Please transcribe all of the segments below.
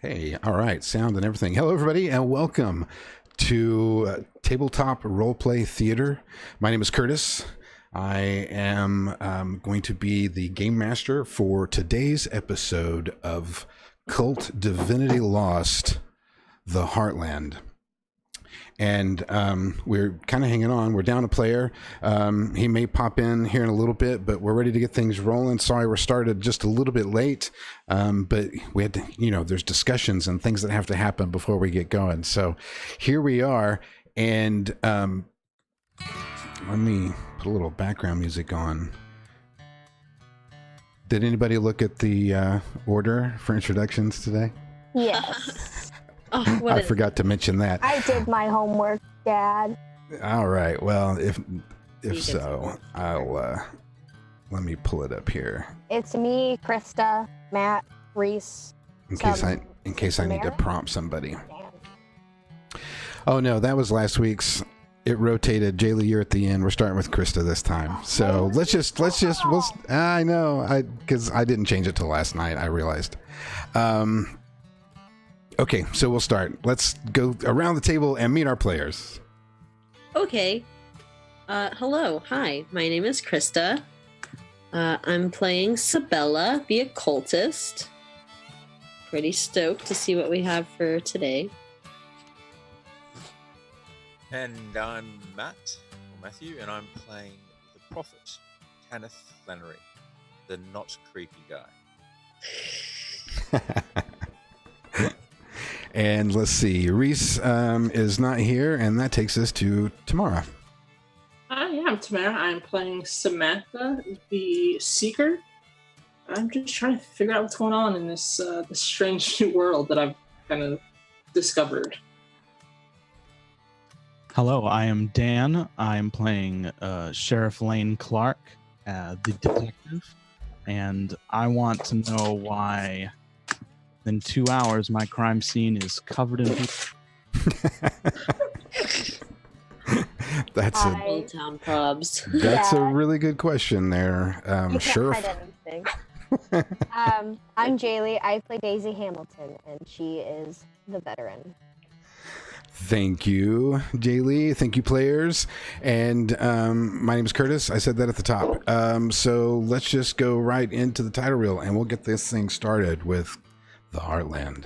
Hey, all right, sound and everything. Hello, everybody, and welcome to Tabletop Roleplay Theater. My name is Curtis. I am going to be the game master for today's episode of KULT Divinity Lost, the Heartland. And we're kind of hanging on. We're down a player. He may pop in here in a little bit, but we're ready to get things rolling. Sorry, we're started just a little bit late, but we had to, there's discussions and things that have to happen before we get going. So here we are, and let me put a little background music on. Did anybody look at the order for introductions today? Yes. Oh, I forgot to mention that. I did my homework, Dad. All right. Well, if so, I'll let me pull it up here. It's me, Krista, Matt, Reese. In case I need to prompt somebody. Oh no, that was last week's. It rotated. Jaylee, you're at the end. We're starting with Krista this time. So I know, because I didn't change it till last night. I realized. Okay, so we'll start. Let's go around the table and meet our players. Okay. Hello. Hi. My name is Krista. I'm playing Sabella, the occultist. Pretty stoked to see what we have for today. And I'm Matthew, and I'm playing the prophet, Kenneth Flannery, the not creepy guy. And let's see, Reese is not here, and that takes us to Tamara. Yeah, I'm Tamara. I'm playing Samantha, the Seeker. I'm just trying to figure out what's going on in this strange new world that I've kind of discovered. Hello, I am Dan. I'm playing Sheriff Lane Clark, the detective, and I want to know why in 2 hours my crime scene is covered in That's Old Town Probs. That's a really good question there, Sheriff. I'm Jaylee. I play Daisy Hamilton, and she is the veteran. Thank you, Jaylee. Thank you, players. And my name is Curtis. I said that at the top. So let's just go right into the title reel, and we'll get this thing started with the Heartland.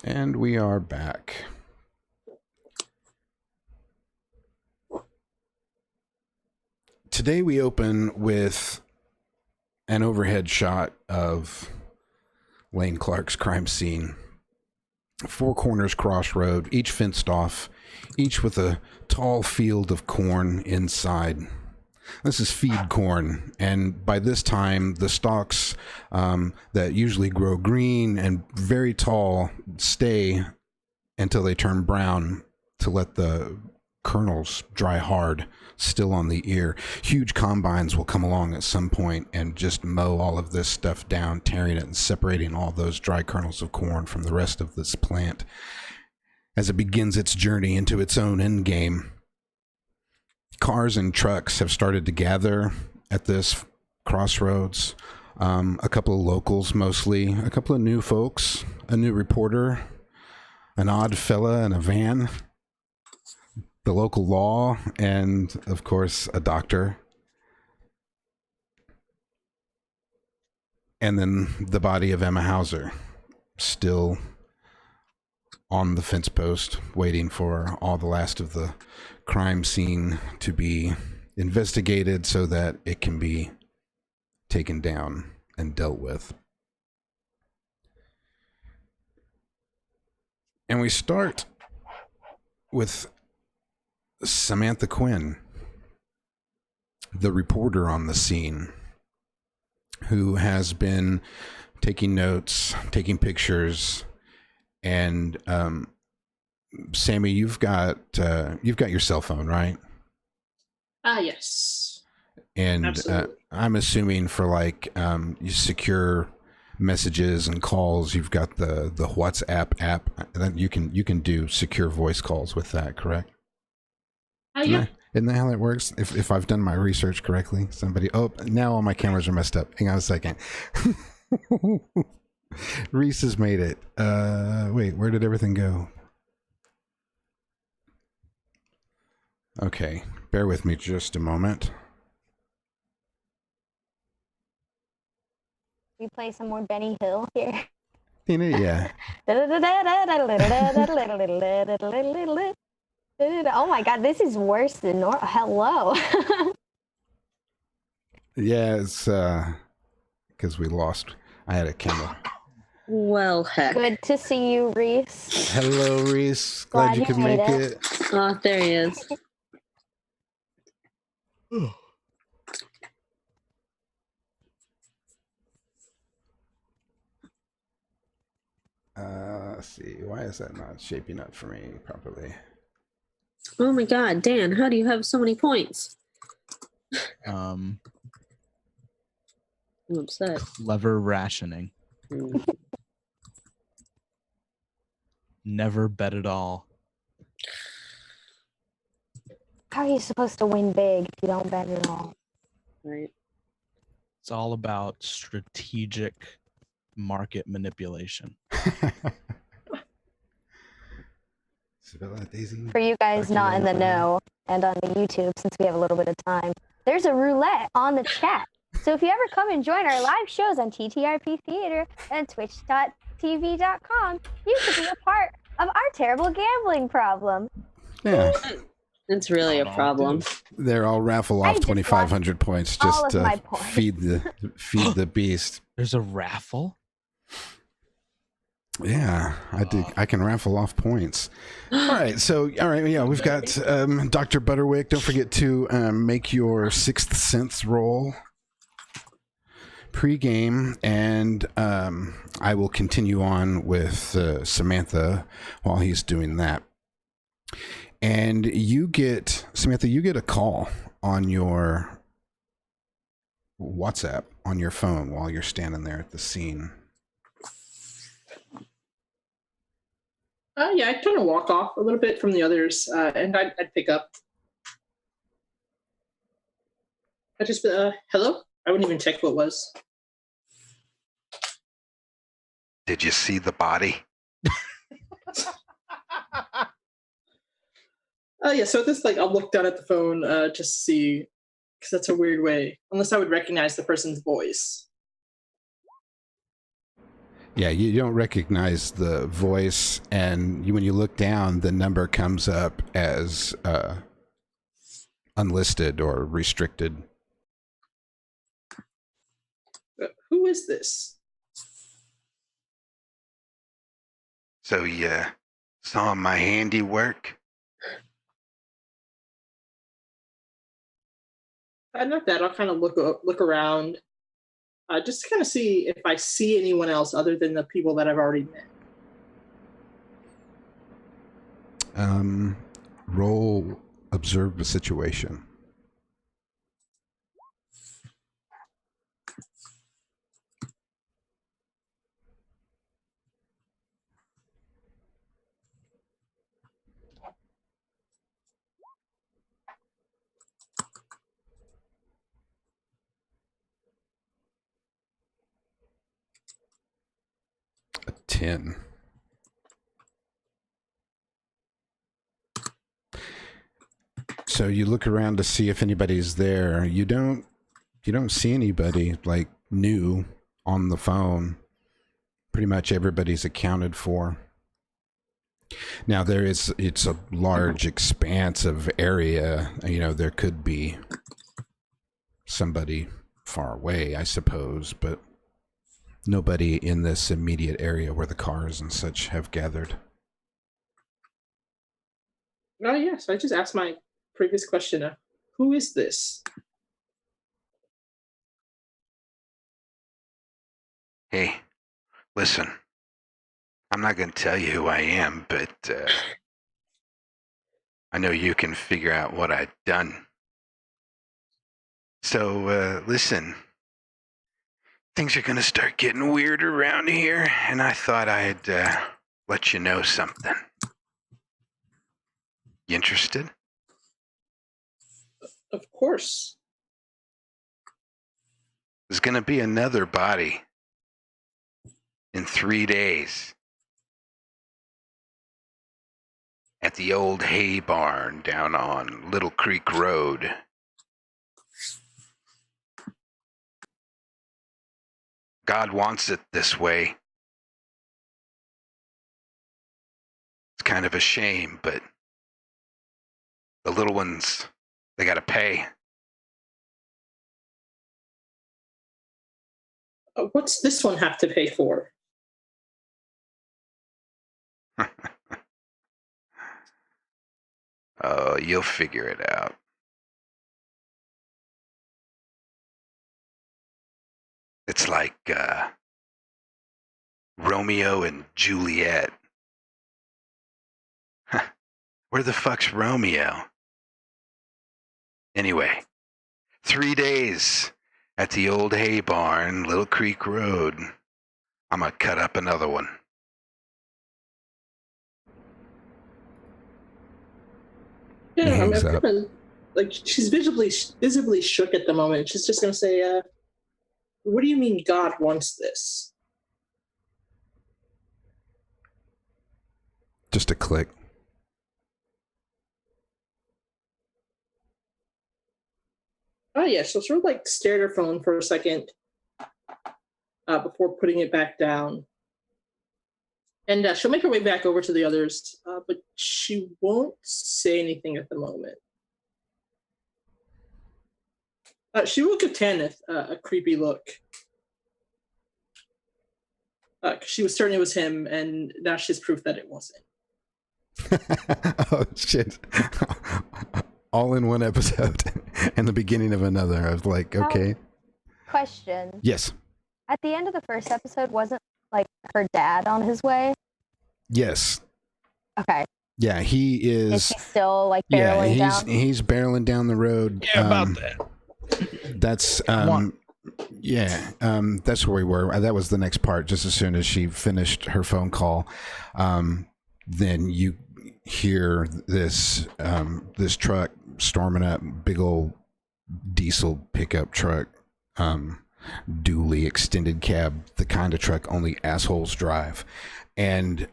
And we are back. Today we open with an overhead shot of Lane Clark's crime scene. Four corners crossroad, each fenced off, each with a tall field of corn inside. This is feed corn, and by this time, the stalks that usually grow green and very tall stay until they turn brown to let the kernels dry hard, still on the ear. Huge combines will come along at some point and just mow all of this stuff down, tearing it and separating all those dry kernels of corn from the rest of this plant as it begins its journey into its own end game. Cars and trucks have started to gather at this crossroads. A couple of locals mostly, a couple of new folks, a new reporter, an odd fella in a van, the local law, and of course a doctor. And then the body of Emma Hauser, still on the fence post, waiting for all the last of the crime scene to be investigated so that it can be taken down and dealt with. And we start with Samantha Quinn, the reporter on the scene, who has been taking notes, taking pictures, and Sammy, you've got your cell phone, right? Yes. And I'm assuming for like you secure messages and calls, you've got the WhatsApp app. Then you can do secure voice calls with that, correct? Yeah. Isn't that how that works? If I've done my research correctly, somebody. Oh, now all my cameras are messed up. Hang on a second. Reese has made it. Wait, where did everything go? Okay, bear with me just a moment. We play some more Benny Hill here. Yeah. Oh my god, this is worse than normal. Hello. Yeah, it's because we lost. I had a camera. Well, heck. Good to see you, Reese. Hello, Reese. Glad you could make it. Oh, there he is. Let's see. Why is that not shaping up for me properly? Oh my god, Dan, how do you have so many points? I'm upset. Lever rationing. Never bet at all. How are you supposed to win big if you don't bet at all? Right. It's all about strategic market manipulation. For you guys not in the know and on the YouTube, since we have a little bit of time, there's a roulette on the chat. So if you ever come and join our live shows on TTRP Theater and twitch.tv.com, you could be a part of our terrible gambling problem. Yeah. It's really a problem. There, I'll raffle off 2,500 points just to feed the beast. There's a raffle? Yeah, I can raffle off points. All right, yeah, we've got Dr. Butterwick. Don't forget to make your Sixth Sense roll pre-game, and I will continue on with Samantha while he's doing that. And Samantha, you get a call on your WhatsApp on your phone while you're standing there at the scene. Yeah, I'd kind of walk off a little bit from the others, and I'd pick up. I'd just be, hello? I wouldn't even check what it was. Did you see the body? Yeah, so at this, I'll look down at the phone just to see, because that's a weird way, unless I would recognize the person's voice. Yeah, you don't recognize the voice, and when you look down, the number comes up as unlisted or restricted. Who is this? So you saw my handiwork? Not that. I'll kind of look around, just to kind of see if I see anyone else other than the people that I've already met. Roll observe the situation. A 10. So you look around to see if anybody's there. You don't see anybody like new on the phone. Pretty much everybody's accounted for. Now it's a large expanse of area. You know, there could be somebody far away, I suppose, but nobody in this immediate area where the cars and such have gathered. Oh, yes. I just asked my previous question. Who is this? Hey, listen. I'm not going to tell you who I am, but I know you can figure out what I've done. So, listen. Things are going to start getting weird around here, and I thought I'd let you know something. You interested? Of course. There's going to be another body in 3 days at the old hay barn down on Little Creek Road. God wants it this way. It's kind of a shame, but the little ones, they gotta pay. What's this one have to pay for? Oh, you'll figure it out. It's like Romeo and Juliet. Where the fuck's Romeo? Anyway, 3 days at the old hay barn, Little Creek Road. I'm gonna cut up another one. Yeah, I'm hangs up. kinda, like, she's visibly shook at the moment. She's just gonna say, what do you mean God wants this? Just a click. Oh, yeah, she'll sort of like stare at her phone for a second before putting it back down. And she'll make her way back over to the others, but she won't say anything at the moment. She will give Tanith a creepy look. 'Cause she was certain it was him, and now she has proof that it wasn't. Oh, shit. All in one episode and the beginning of another. I was like, okay. Question. Yes. At the end of the first episode, wasn't like her dad on his way? Yes. Okay. Yeah, he is. Is he still like barreling down? He's barreling down the road. Yeah, about that. That's that's where we were. That was the next part. Just as soon as she finished her phone call, then you hear this this truck storming up, big old diesel pickup truck, dually extended cab, the kind of truck only assholes drive, and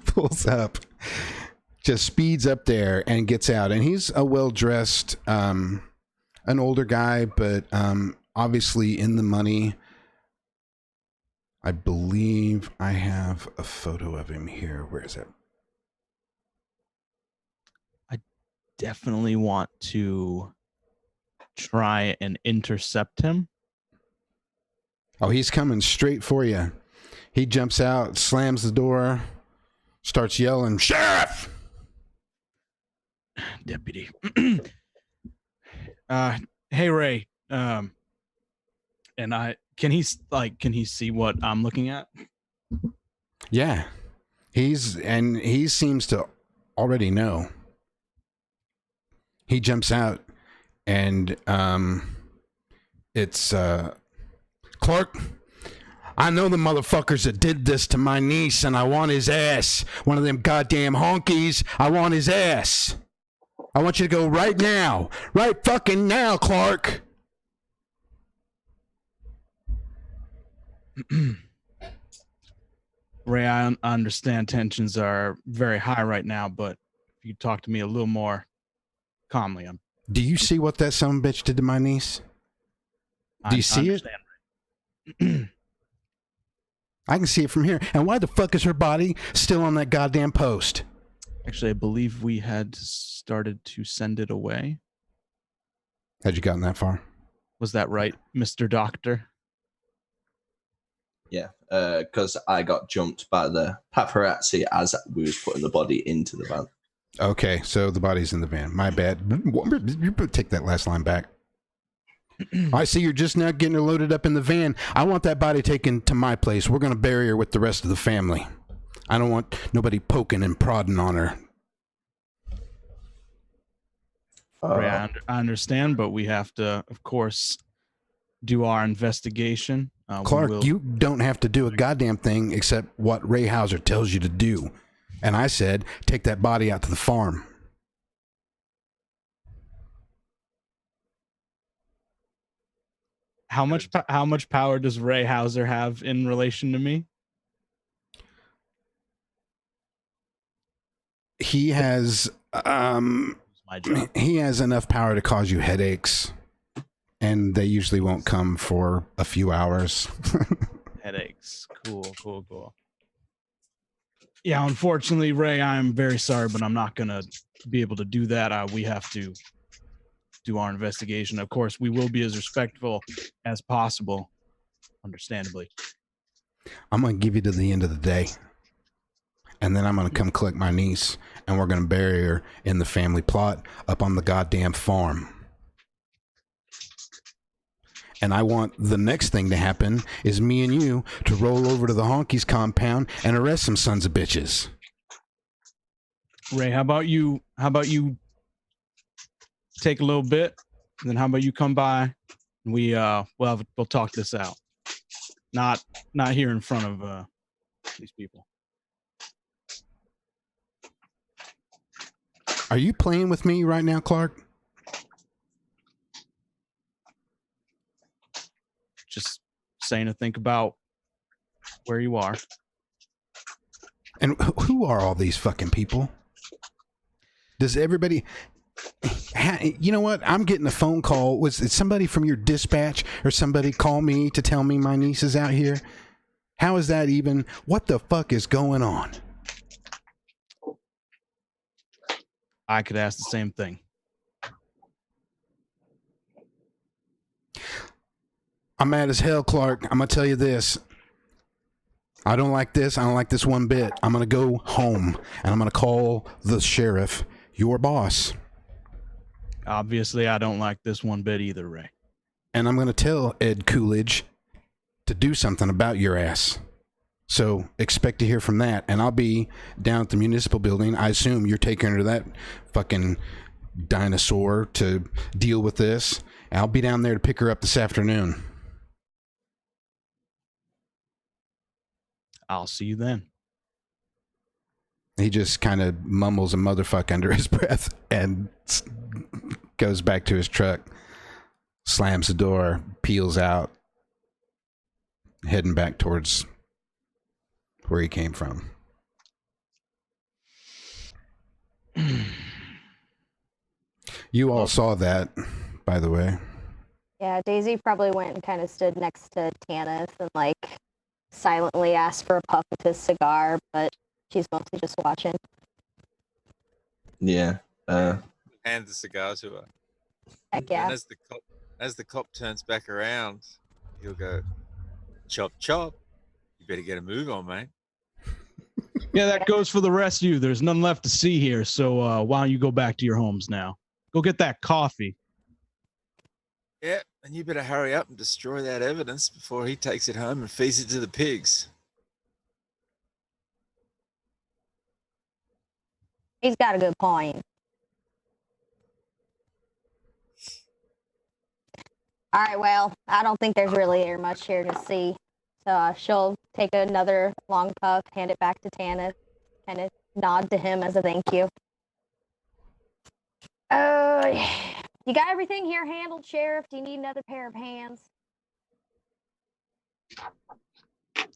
pulls up, just speeds up there and gets out. And he's a well-dressed, an older guy, but obviously in the money. I believe I have a photo of him here. Where is it? I definitely want to try and intercept him. Oh, he's coming straight for you. He jumps out, slams the door, starts yelling, "Sheriff!" Deputy. Hey Ray. And can he see what I'm looking at? Yeah. He seems to already know. He jumps out and it's Clark, I know the motherfuckers that did this to my niece, and I want his ass. One of them goddamn honkies. I want his ass. I want you to go right now. Right fucking now, Clark. Ray, I understand tensions are very high right now, but if you talk to me a little more calmly. Do you see what that son of a bitch did to my niece? Do you see it? I can see it from here. And why the fuck is her body still on that goddamn post? Actually, I believe we had started to send it away. Had you gotten that far? Was that right, Mr. Doctor? Yeah, because I got jumped by the paparazzi as we was putting the body into the van. Okay, so the body's in the van. My bad. You take that last line back. I see you're just now getting her loaded up in the van. I want that body taken to my place. We're going to bury her with the rest of the family. I don't want nobody poking and prodding on her. I understand, but we have to, of course, do our investigation. Clark, you don't have to do a goddamn thing except what Ray Hauser tells you to do. And I said, take that body out to the farm. How much power does Ray Hauser have in relation to me? He has My job. he has enough power to cause you headaches, and they usually won't come for a few hours. Headaches. Cool. Yeah, unfortunately, Ray, I'm very sorry, but I'm not gonna be able to do that. We have to do our investigation. Of course, we will be as respectful as possible, understandably. I'm going to give you to the end of the day, and then I'm going to come collect my niece, and we're going to bury her in the family plot up on the goddamn farm. And I want the next thing to happen is me and you to roll over to the honkies compound and arrest some sons of bitches. Ray, how about you take a little bit, and then how about you come by and we'll talk this out. Not here in front of these people. Are you playing with me right now, Clark? Just saying to think about where you are. And who are all these fucking people? Does everybody... You know what? I'm getting a phone call. Was it somebody from your dispatch or somebody call me to tell me my niece is out here? How is that even? What the fuck is going on? I could ask the same thing. I'm mad as hell, Clark. I'm going to tell you this. I don't like this. I don't like this one bit. I'm going to go home and I'm going to call the sheriff, your boss. Obviously, I don't like this one bit either, Ray. And I'm going to tell Ed Coolidge to do something about your ass. So expect to hear from that. And I'll be down at the municipal building. I assume you're taking her to that fucking dinosaur to deal with this. I'll be down there to pick her up this afternoon. I'll see you then. He just kind of mumbles a motherfucker under his breath and goes back to his truck, slams the door, peels out, heading back towards where he came from. You all saw that, by the way. Yeah, Daisy probably went and kind of stood next to Tanith and like silently asked for a puff of his cigar, but she's mostly just watching. Yeah. Hand the cigar to her. Heck yeah. And as the cop turns back around, he'll go, chop, chop. You better get a move on, mate. Yeah, that goes for the rest of you. There's none left to see here, so why don't you go back to your homes now? Go get that coffee. Yeah, and you better hurry up and destroy that evidence before he takes it home and feeds it to the pigs. He's got a good point. All right, well, I don't think there's really much here to see. So she'll take another long puff, hand it back to Tanith, kind of nod to him as a thank you. You got everything here handled, Sheriff? Do you need another pair of hands?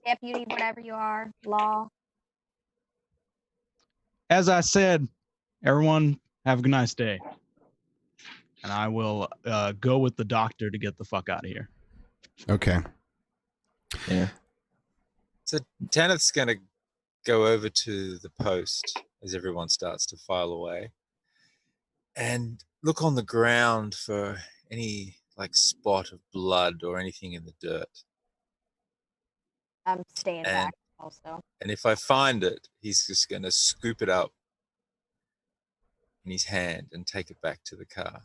Deputy, whatever you are, law. As I said, Everyone, have a nice day. And I will go with the doctor to get the fuck out of here. Okay. Yeah. So Tanith's going to go over to the post as everyone starts to file away and look on the ground for any like spot of blood or anything in the dirt. I'm staying And- back also. And if I find it, he's just going to scoop it up in his hand and take it back to the car.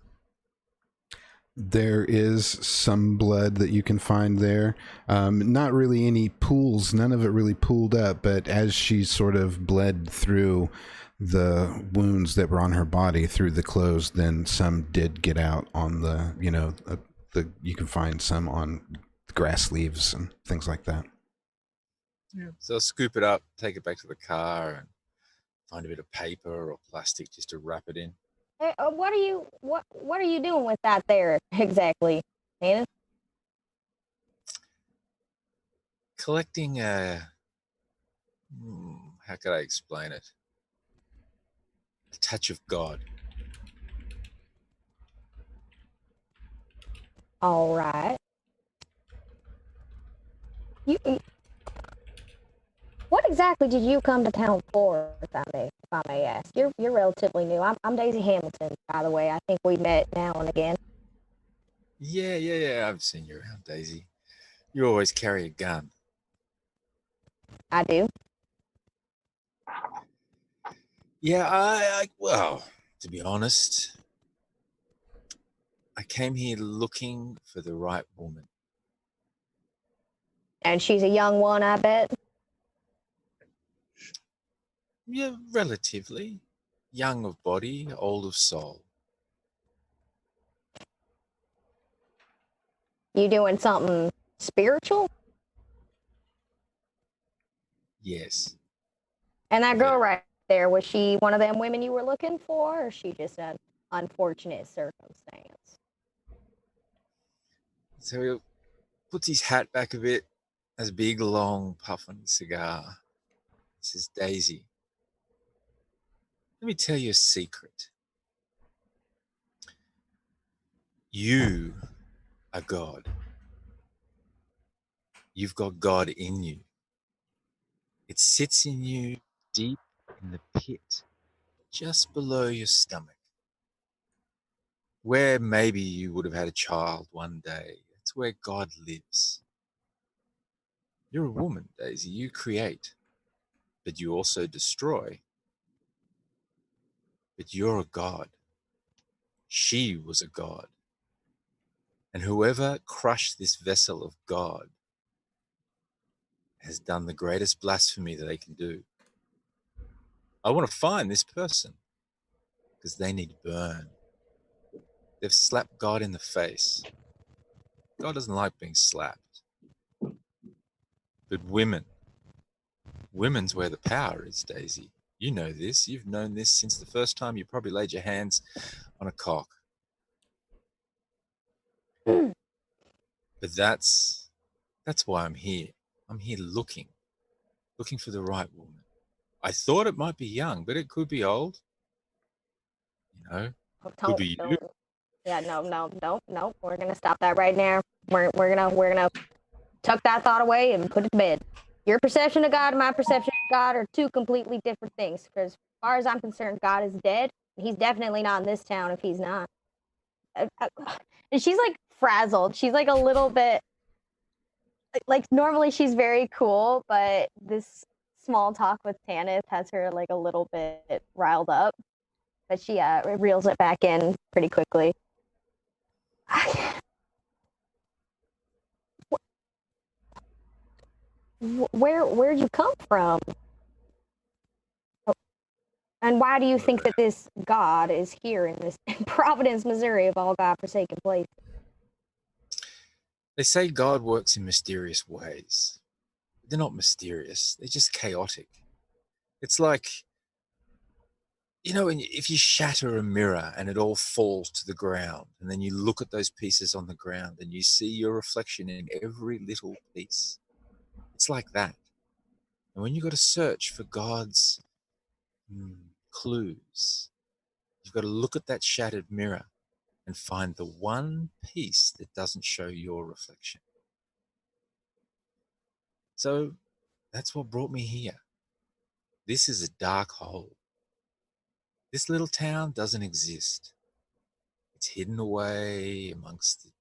There is some blood that you can find there. Not really any pools, none of it really pooled up, but as she sort of bled through the wounds that were on her body through the clothes, then some did get out on the, you can find some on grass leaves and things like that. Yeah. So I'll scoop it up, take it back to the car, and find a bit of paper or plastic just to wrap it in. Hey, what are you doing with that there exactly, Hannah? Collecting how could I explain it? A touch of God. All right. What exactly did you come to town for, if I may ask? You're relatively new. I'm Daisy Hamilton, by the way. I think we met now and again. Yeah. I've seen you around, Daisy. You always carry a gun. I do. Yeah, well, to be honest, I came here looking for the right woman. And she's a young one, I bet. Yeah, relatively. Young of body, old of soul. You doing something spiritual? Yes. And that girl Yeah. right there, was she one of them women you were looking for, or is she just an unfortunate circumstance? So he puts his hat back a bit, has a big, long puff on his cigar. This is Daisy. Let me tell you a secret. You are God. You've got God in you. It sits in you deep in the pit, just below your stomach, where maybe you would have had a child one day. It's where God lives. You're a woman, Daisy. You create, but you also destroy. But you're a god. She was a god. And whoever crushed this vessel of God has done the greatest blasphemy that they can do. I want to find this person because they need to burn. They've slapped God in the face. God doesn't like being slapped. But women's where the power is, Daisy. You know this. You've known this since the first time you probably laid your hands on a cock. But that's why I'm here. I'm here looking for the right woman. I thought it might be young, but it could be old. You know, could be you. Yeah, no. We're gonna stop that right now. We're gonna tuck that thought away and put it to bed. Your perception of God and my perception of God are two completely different things. Because as far as I'm concerned, God is dead. He's definitely not in this town if he's not. And she's like frazzled. She's like a little bit like normally she's very cool, but this small talk with Tanith has her like a little bit riled up. But she reels it back in pretty quickly. Where'd you come from? And why do you think that this God is here in this in Providence, Missouri, of all God-forsaken places? They say God works in mysterious ways. They're not mysterious. They're just chaotic. It's like, you know, if you shatter a mirror and it all falls to the ground, and then you look at those pieces on the ground and you see your reflection in every little piece. It's like that. And when you got to search for God's clues, You've got to look at that shattered mirror and find the one piece that doesn't show your reflection. So that's what brought me here. This is a dark hole. This little town doesn't exist. It's hidden away amongst the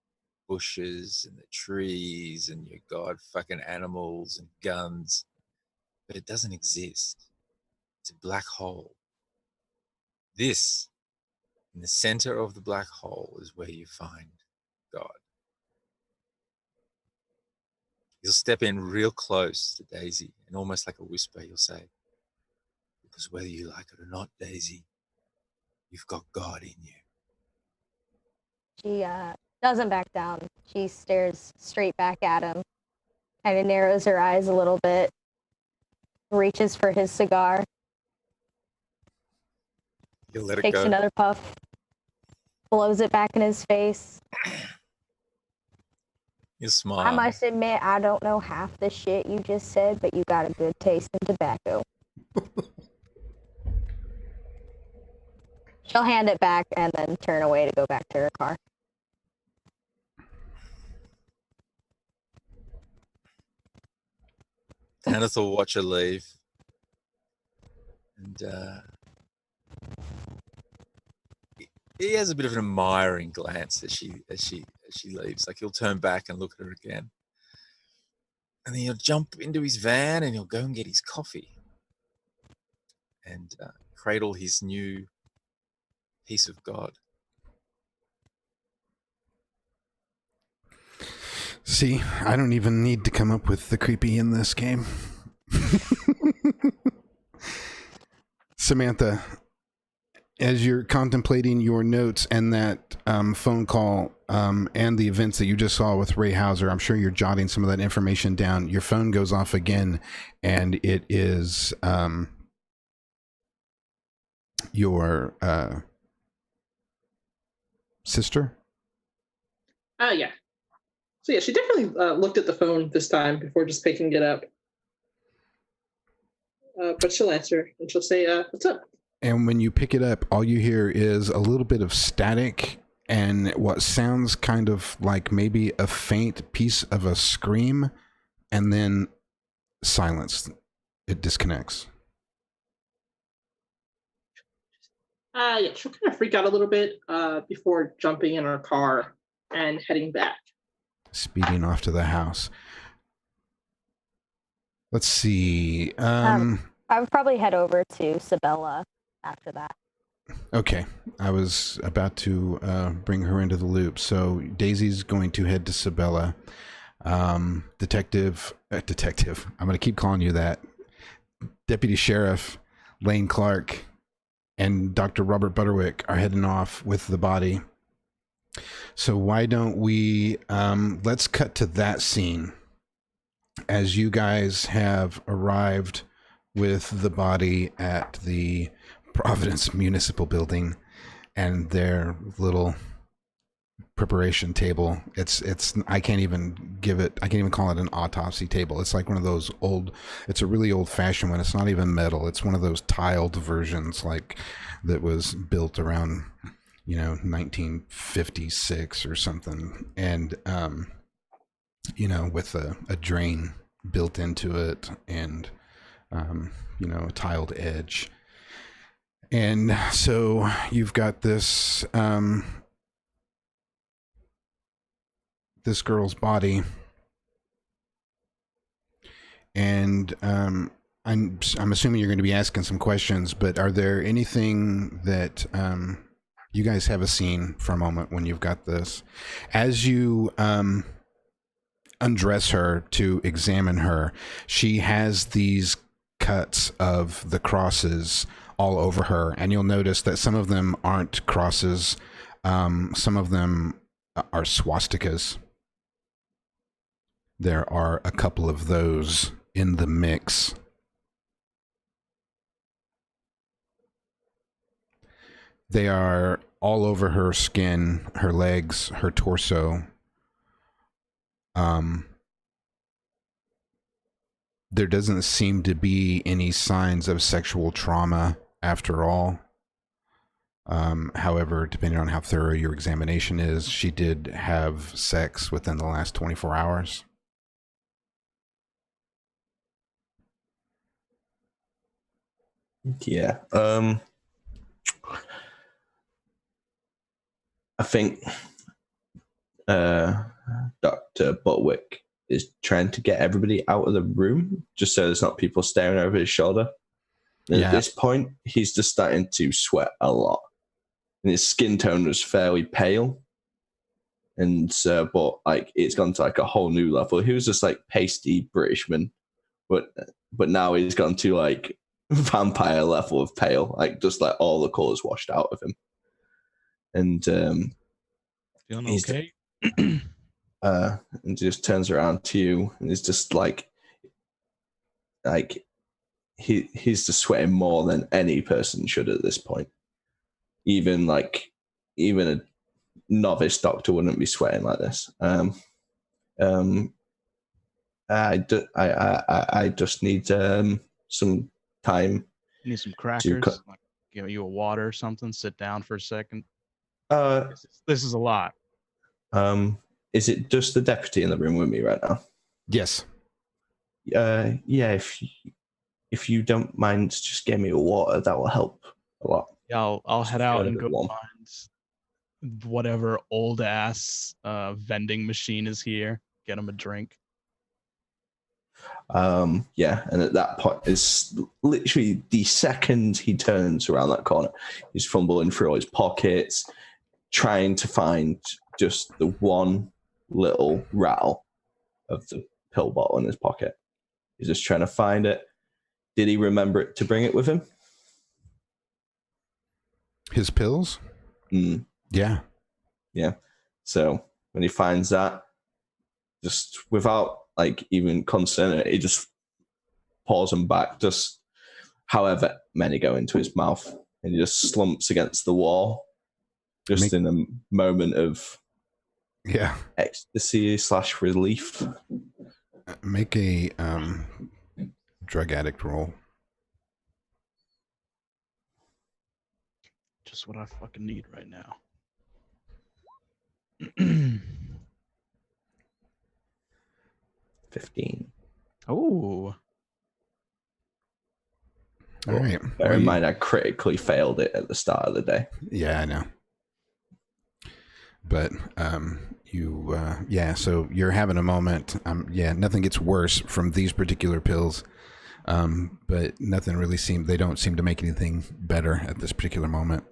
bushes and the trees and your god fucking animals and guns, but it doesn't exist. It's a black hole. This, in the center of the black hole, is where you find God. You'll step in real close to Daisy, and almost like a whisper, you'll say, because whether you like it or not, Daisy, you've got God in you. She doesn't back down. She stares straight back at him, kind of narrows her eyes a little bit, reaches for his cigar, You'll let it takes go. another puff, blows it back in his face. You smile. I must admit, I don't know half the shit you just said, but you got a good taste in tobacco. She'll hand it back and then turn away to go back to her car. Tanith will watch her leave, and he has a bit of an admiring glance as she leaves. Like he'll turn back and look at her again, and then he'll jump into his van and he'll go and get his coffee and cradle his new piece of God. See, I don't even need to come up with the creepy in this game. Samantha, as you're contemplating your notes and that phone call and the events that you just saw with Ray Hauser, I'm sure you're jotting some of that information down. Your phone goes off again, and it is your sister? Yeah. So yeah, she definitely looked at the phone this time before just picking it up. But she'll answer and she'll say, "What's up?" And when you pick it up, all you hear is a little bit of static and what sounds kind of like maybe a faint piece of a scream, and then silence. It disconnects. Yeah, she'll kind of freak out a little bit before jumping in her car and heading back. Speeding off to the house. Let's see. I would probably head over to Sabella after that. Okay, I was about to bring her into the loop. So Daisy's going to head to Sabella. Detective. I'm going to keep calling you that. Deputy Sheriff Lane Clark and Dr. Robert Butterwick are heading off with the body. So why don't we, let's cut to that scene as you guys have arrived with the body at the Providence Municipal Building and their little preparation table. It's I can't even call it an autopsy table. It's like one of those it's a really old fashioned one. It's not even metal. It's one of those tiled versions like that was built around 1956 or something, and with a drain built into it, and a tiled edge. And so you've got this this girl's body, and I'm assuming you're going to be asking some questions, but are there anything that you guys have a scene for a moment when you've got this? As you undress her to examine her, she has these cuts of the crosses all over her, and you'll notice that some of them aren't crosses, some of them are swastikas. There are a couple of those in the mix. They are all over her skin, her legs, her torso. There doesn't seem to be any signs of sexual trauma after all. However, depending on how thorough your examination is, she did have sex within the last 24 hours. Yeah. I think Dr. Butwick is trying to get everybody out of the room just so there's not people staring over his shoulder. And Yeah. at this point, he's just starting to sweat a lot. And his skin tone was fairly pale. And but like it's gone to like a whole new level. He was just like pasty Britishman, but now he's gone to like vampire level of pale, like just like all the colors washed out of him. And Feeling he's okay? and just turns around to you and is just like he's just sweating more than any person should at this point. Even a novice doctor wouldn't be sweating like this. I just need some time. You need some crackers? Like, give you a water or something? Sit down for a second. This is a lot. Is it just the deputy in the room with me right now? Yes. Yeah. If you don't mind, just give me a water. That will help a lot. Yeah, I'll head out and go warm. find whatever old ass vending machine is here. Get him a drink. Yeah, and at that point, it's literally the second he turns around that corner, he's fumbling through all his pockets, trying to find just the one little rattle of the pill bottle in his pocket. He's just trying to find it. Did he remember it to bring it with him? His pills? Yeah. Yeah. So when he finds that, just without like even considering it, he just pours them back, just however many go into his mouth, and he just slumps against the wall, just in a moment of ecstasy / relief. Make a drug addict roll. Just what I fucking need right now. 15. Oh. All right. Bear in mind, I critically failed it at the start of the day. Yeah, I know. But so you're having a moment. Nothing gets worse from these particular pills. But nothing really they don't seem to make anything better at this particular moment.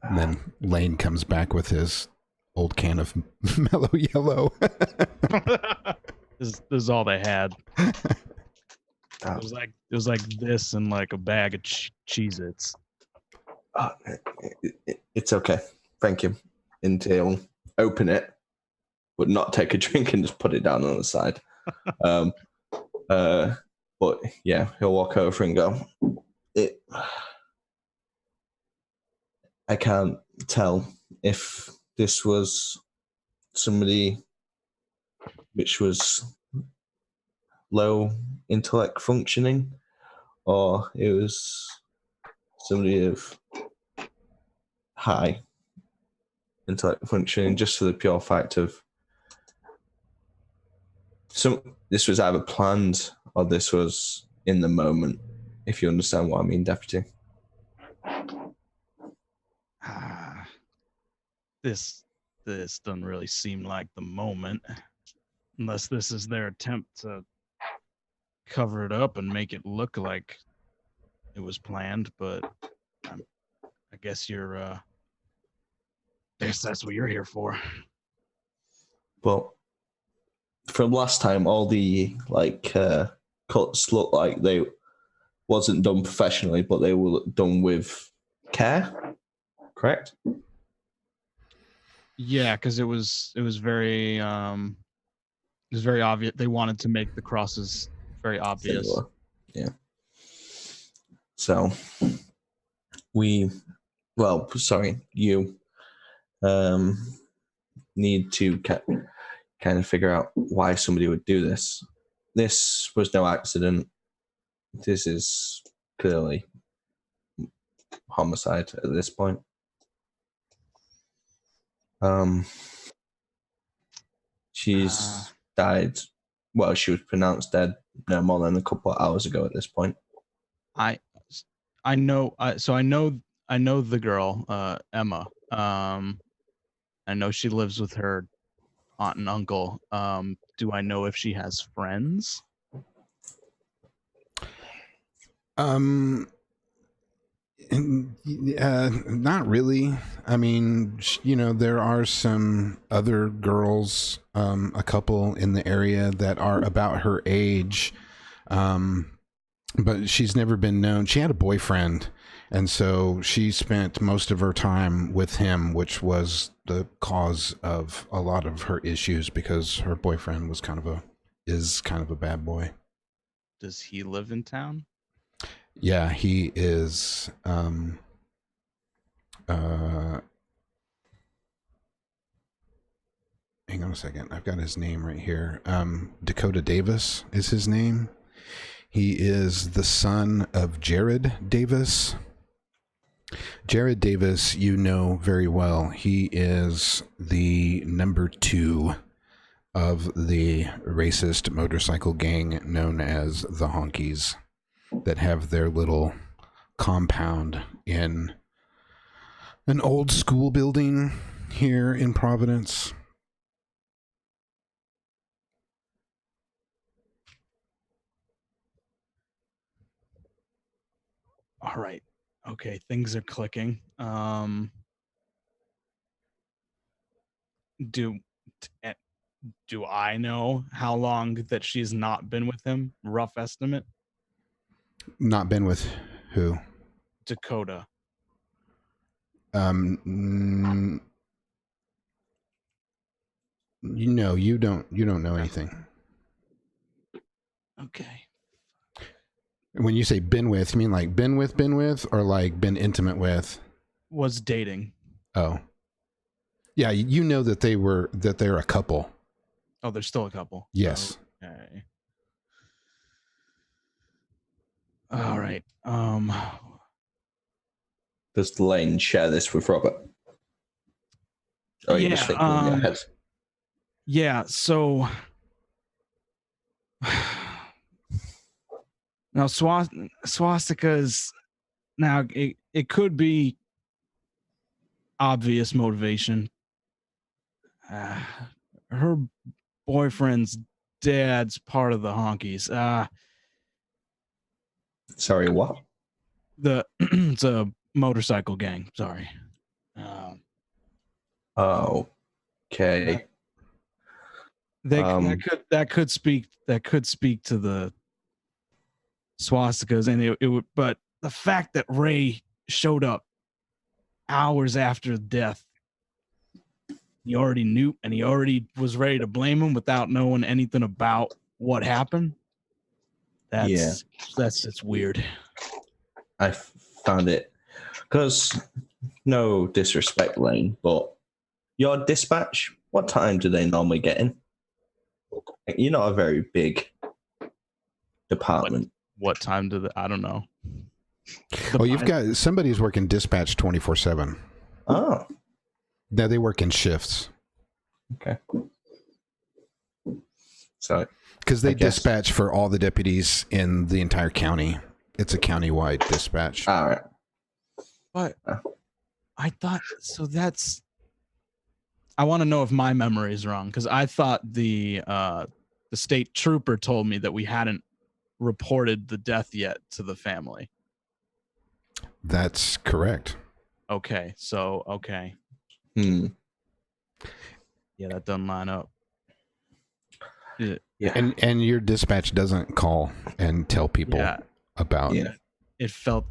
And then Lane comes back with his old can of Mellow Yellow. This is all they had. It was like this and like a bag of Cheez-Its. It's okay. Thank you. And he'll open it, but not take a drink and just put it down on the side. But yeah, he'll walk over and go, I can't tell if this was somebody which was low intellect functioning or it was somebody of high intellect functioning, just for the pure fact of this was either planned or this was in the moment, if you understand what I mean, Deputy. This doesn't really seem like the moment, unless this is their attempt to cover it up and make it look like it was planned. But I guess that's what you're here for. Well, from last time, all the cuts looked like they wasn't done professionally, but they were done with care. Correct? Yeah, because it was very obvious. They wanted to make the crosses very obvious. Similar. Yeah. So you need to kind of figure out why somebody would do this. This was no accident. This is clearly homicide at this point. She's died. Well, she was pronounced dead no more than a couple of hours ago at this point. I know. So I know the girl, Emma. I know she lives with her aunt and uncle. Do I know if she has friends? Not really. I mean, there are some other girls, a couple in the area that are about her age, but she's never been known. She had a boyfriend, and so she spent most of her time with him, which was the cause of a lot of her issues because her boyfriend was is kind of a bad boy. Does he live in town? Yeah, he is. Hang on a second. I've got his name right here. Dakota Davis is his name. He is the son of Jared Davis. Jared Davis, you know very well. He is the number 2 of the racist motorcycle gang known as the Honkies, that have their little compound in an old school building here in Providence. All right. Okay, things are clicking. Do I know how long that she's not been with him? Rough estimate? Not been with who? Dakota. You don't know anything. Okay. When you say been with, you mean like been with, or like been intimate with? Was dating. Oh. Yeah, you know that they're a couple. Oh, they're still a couple. Yes. Okay. All right. Does Lane share this with Robert? Or are you just thinking in your head? Yeah, so now swastikas, now it could be obvious motivation. Her boyfriend's dad's part of the Honkies. Sorry, what? It's a motorcycle gang. Sorry. Okay. That could speak to the swastikas, and it would. But the fact that Ray showed up hours after death, he already knew, and he already was ready to blame him without knowing anything about what happened. That's it's weird. I found it, because no disrespect, Lane, but your dispatch, what time do they normally get in? You're not a very big department. What time I don't know. You've got somebody's working dispatch 24/7. Oh. Now they work in shifts. Okay. So, because they dispatch for all the deputies in the entire county. It's a county-wide dispatch. All right. But I thought, so I want to know if my memory is wrong, because I thought the state trooper told me that we hadn't reported the death yet to the family. That's correct. Okay, so okay. Yeah, that doesn't line up. Yeah. And your dispatch doesn't call and tell people about it. It felt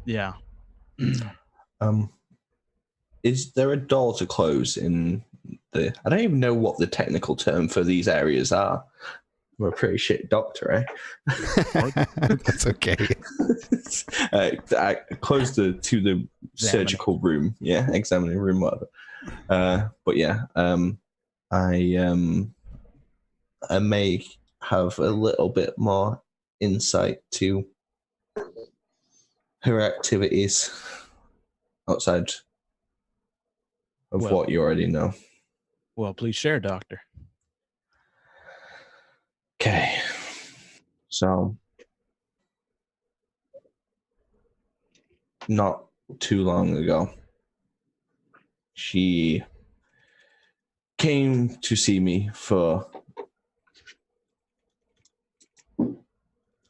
Is there a door to close in the... I don't even know what the technical term for these areas are. I'm a pretty shit doctor, eh? That's okay. I closed to the surgical room. Yeah, examining room, whatever. But yeah, I may have a little bit more insight to her activities. outside of Well- what you already know. Well, please share, Doctor. Okay. So, not too long ago, she came to see me for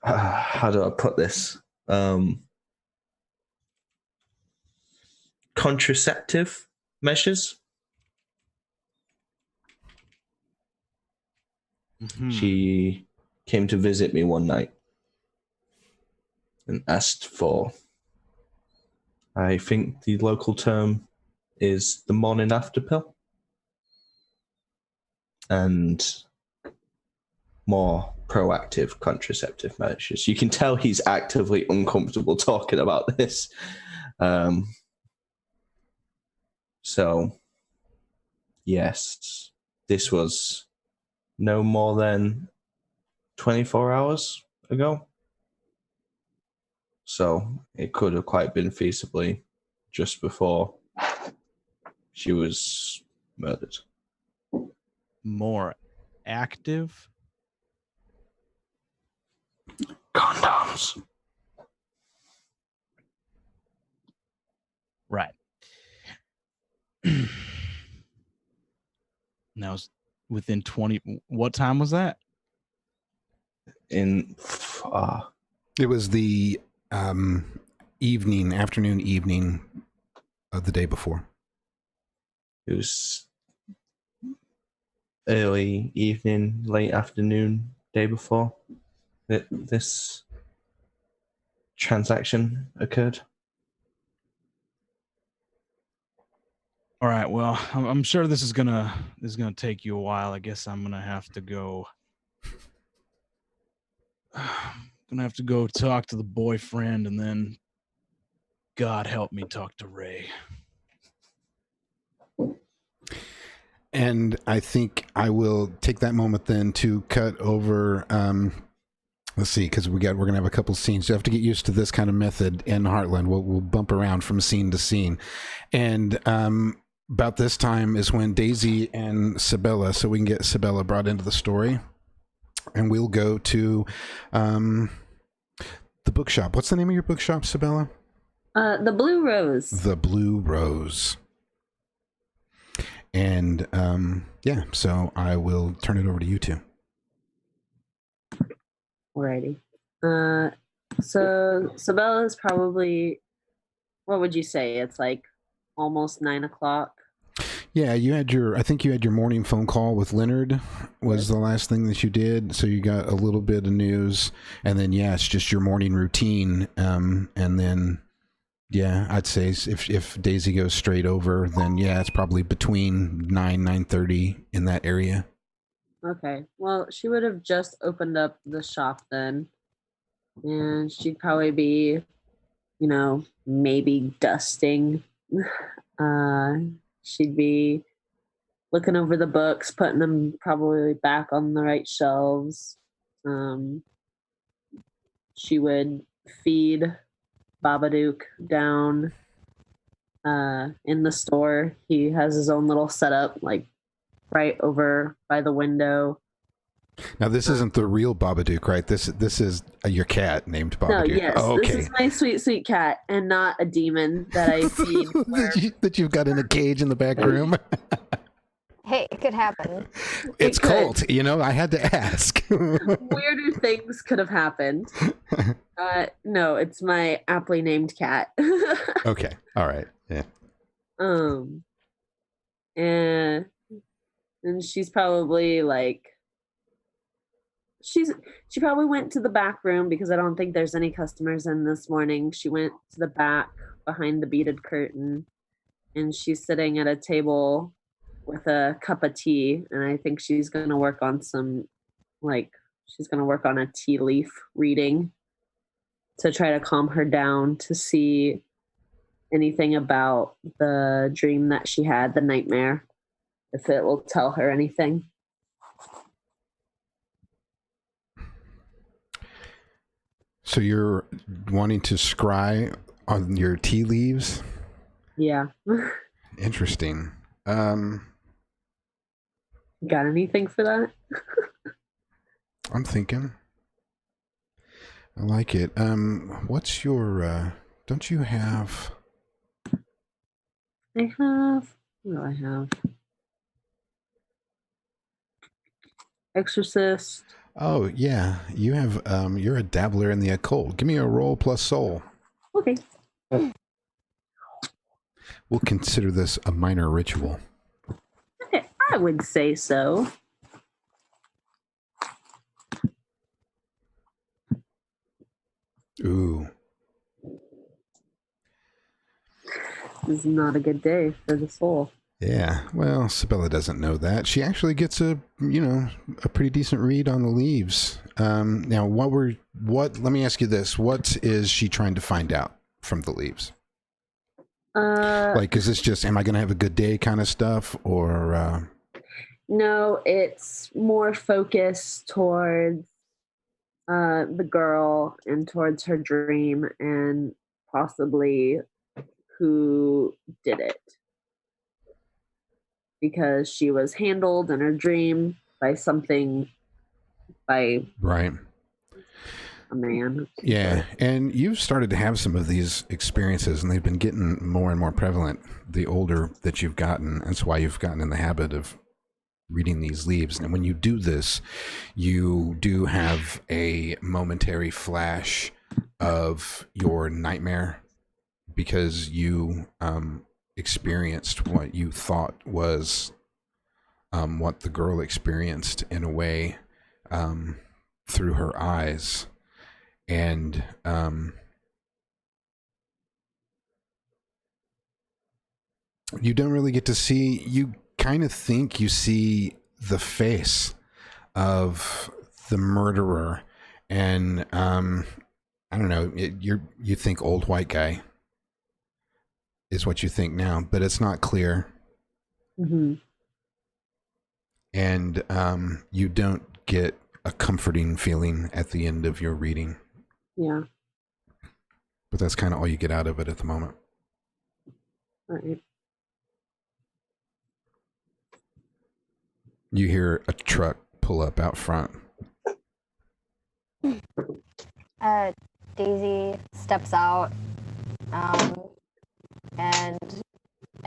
how do I put this? Contraceptive measures. Mhm. She came to visit me one night and asked for, I think the local term is the morning after pill, and more proactive contraceptive measures. You can tell he's actively uncomfortable talking about this. So, yes, this was no more than 24 hours ago. So it could have quite been feasibly just before she was murdered. More active. Condoms. Right. Now, it's within 20. What time was that? In It was the afternoon, evening of the day before. it was early evening, late afternoon, day before that this transaction occurred. All right. Well, I'm sure this is gonna take you a while. I guess I'm gonna have to go. Gonna have to go talk to the boyfriend, and then, God help me, talk to Ray. And I think I will take that moment then to cut over. Let's see, because we're gonna have a couple scenes. You have to get used to this kind of method in Heartland. We'll bump around from scene to scene, and about this time is when Daisy and Sabella. So we can get Sabella brought into the story, and we'll go to the bookshop. What's the name of your bookshop, Sabella? The Blue Rose. The Blue Rose. And yeah, so I will turn it over to you two. Alrighty. So Sabella's probably, what would you say? It's like almost 9 o'clock. Yeah, I think you had your morning phone call with Leonard was the last thing that you did. So you got a little bit of news, and then yeah, it's just your morning routine. And then yeah, I'd say if Daisy goes straight over, then yeah, it's probably between 9:30 in that area. Okay. Well, she would have just opened up the shop then. And she'd probably be, maybe dusting. She'd be looking over the books, putting them probably back on the right shelves. She would feed Babadook down in the store. He has his own little setup, like right over by the window. Now this isn't the real Babadook, right? This is your cat named Babadook. No, yes, oh, okay. This is my sweet, sweet cat, and not a demon that I feed. that you've got in a cage in the back room. Hey, it could happen. It's could. KULT, I had to ask. Weirder things could have happened. No, it's my aptly named cat. Okay, all right, yeah. And she's probably like, she probably went to the back room because I don't think there's any customers in this morning. She went to the back behind the beaded curtain, and she's sitting at a table with a cup of tea, and I think she's going to work on she's going to work on a tea leaf reading to try to calm her down, to see anything about the dream that she had, the nightmare, if it will tell her anything. So you're wanting to scry on your tea leaves? Yeah. Interesting. Got anything for that? I'm thinking. I like it. What's your don't you have I have. What do I have? Exorcist. Oh yeah, you have you're a dabbler in the occult. Give me a roll plus soul. Okay. We'll consider this a minor ritual. I would say so. Ooh. This is not a good day for the soul. Yeah, well, Sabella doesn't know that. She actually gets a pretty decent read on the leaves. Now, let me ask you this. What is she trying to find out from the leaves? Like, is this just, am I going to have a good day kind of stuff, or? No, it's more focused towards the girl and towards her dream and possibly who did it. Because she was handled in her dream by Right. A man. Yeah, and you've started to have some of these experiences, and they've been getting more and more prevalent the older that you've gotten. That's why you've gotten in the habit of reading these leaves. And when you do this, you do have a momentary flash of your nightmare because you experienced what you thought was what the girl experienced in a way through her eyes. And you don't really get to see, you kind of think you see the face of the murderer, and I don't know, you think old white guy is what you think now, but it's not clear. Mm-hmm. And you don't get a comforting feeling at the end of your reading. Yeah. But that's kind of all you get out of it at the moment. All right. You hear a truck pull up out front. Daisy steps out and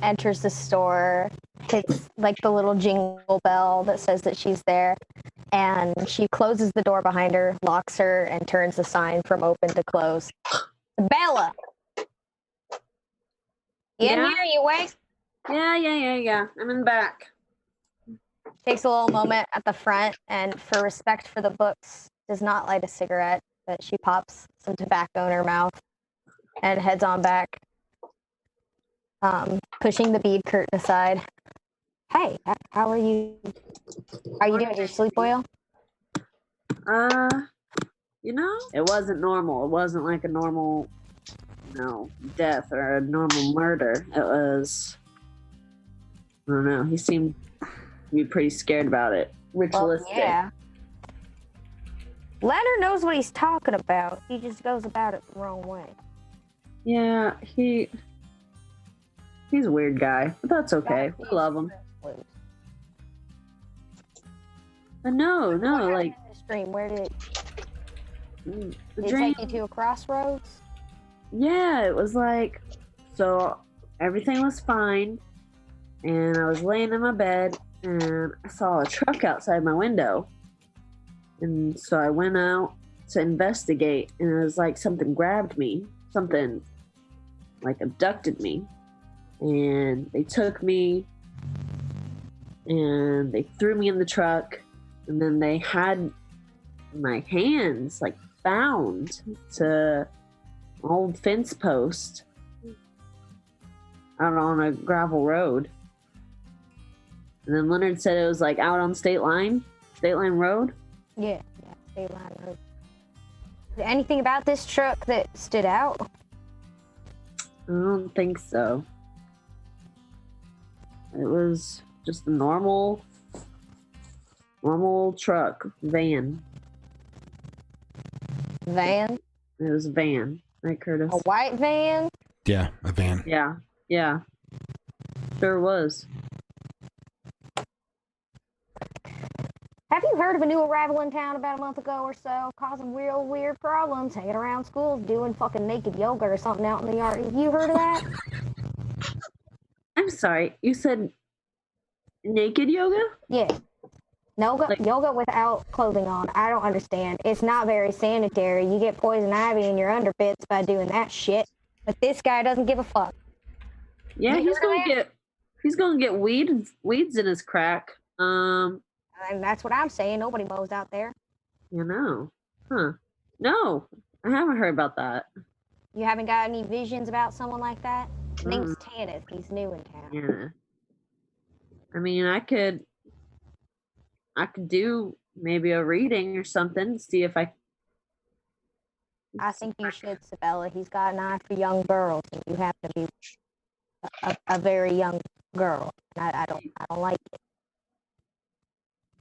enters the store, hits like the little jingle bell that says that she's there, and she closes the door behind her, locks her, and turns the sign from open to close. Bella! You in here? You awake? Yeah. I'm in the back. Takes a little moment at the front, and for respect for the books, does not light a cigarette, but she pops some tobacco in her mouth and heads on back, pushing the bead curtain aside. Hey, how are you? How are you doing? Did you sleep well? It wasn't normal. It wasn't like a normal, death or a normal murder. It was, I don't know. He seemed to be pretty scared about it. Ritualistic. Well, yeah. Leonard knows what he's talking about. He just goes about it the wrong way. Yeah, he's a weird guy, but that's okay. We love him. But no, like this dream, where did the it dream. take you to a crossroads? Yeah, it was like, so everything was fine, and I was laying in my bed, and I saw a truck outside my window, and so I went out to investigate, and it was like something grabbed me, something like abducted me, and they took me, and they threw me in the truck, and then they had my hands like bound to an old fence post out on a gravel road. And then Leonard said it was like out on State Line Road. Yeah, State Line Road. Is there anything about this truck that stood out? I don't think so. It was just a normal truck, van. Van? It was a van, right, Curtis? A white van? Yeah, a van. Yeah. Yeah. Sure was. Have you heard of a new arrival in town about a month ago or so, causing real weird problems, hanging around schools, doing fucking naked yoga or something out in the yard? Have you heard of that? I'm sorry. You said naked yoga? Yeah. Like- Yoga without clothing on. I don't understand. It's not very sanitary. You get poison ivy in your underbits by doing that shit. But this guy doesn't give a fuck. Yeah, You he's gonna get weeds in his crack. And that's what I'm saying. Nobody mows out there. You know. Huh. No, I haven't heard about that. You haven't got any visions about someone like that? His name's Mm. Tanith. He's new in town. Yeah. I mean, I could do maybe a reading or something, see if I I think you should, Sabella. He's got an eye for young girls, and you have to be a very young girl. And I don't like it.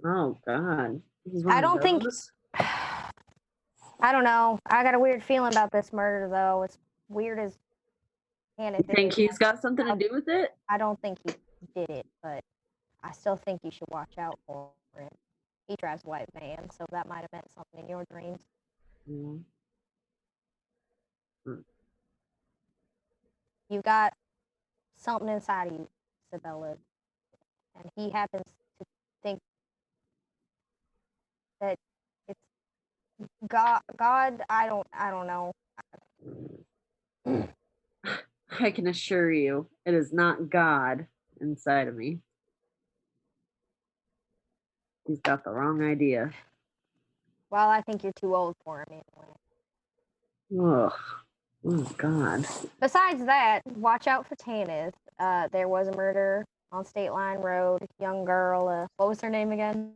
Oh God. He's one I of don't think. those? I don't know. I got a weird feeling about this murder, though. It's weird as You think he's got something to do with it? I don't think he did it, but I still think you should watch out for him. He drives a white van, so that might have meant something in your dreams. Mm. You got something inside of you, Sabella, and he happens to think that it's God. I don't know. I can assure you, it is not God inside of me. He's got the wrong idea. Well, I think you're too old for him anyway. Ugh. Oh God. Besides that, watch out for Tanith. There was a murder on State Line Road. Young girl. What was her name again?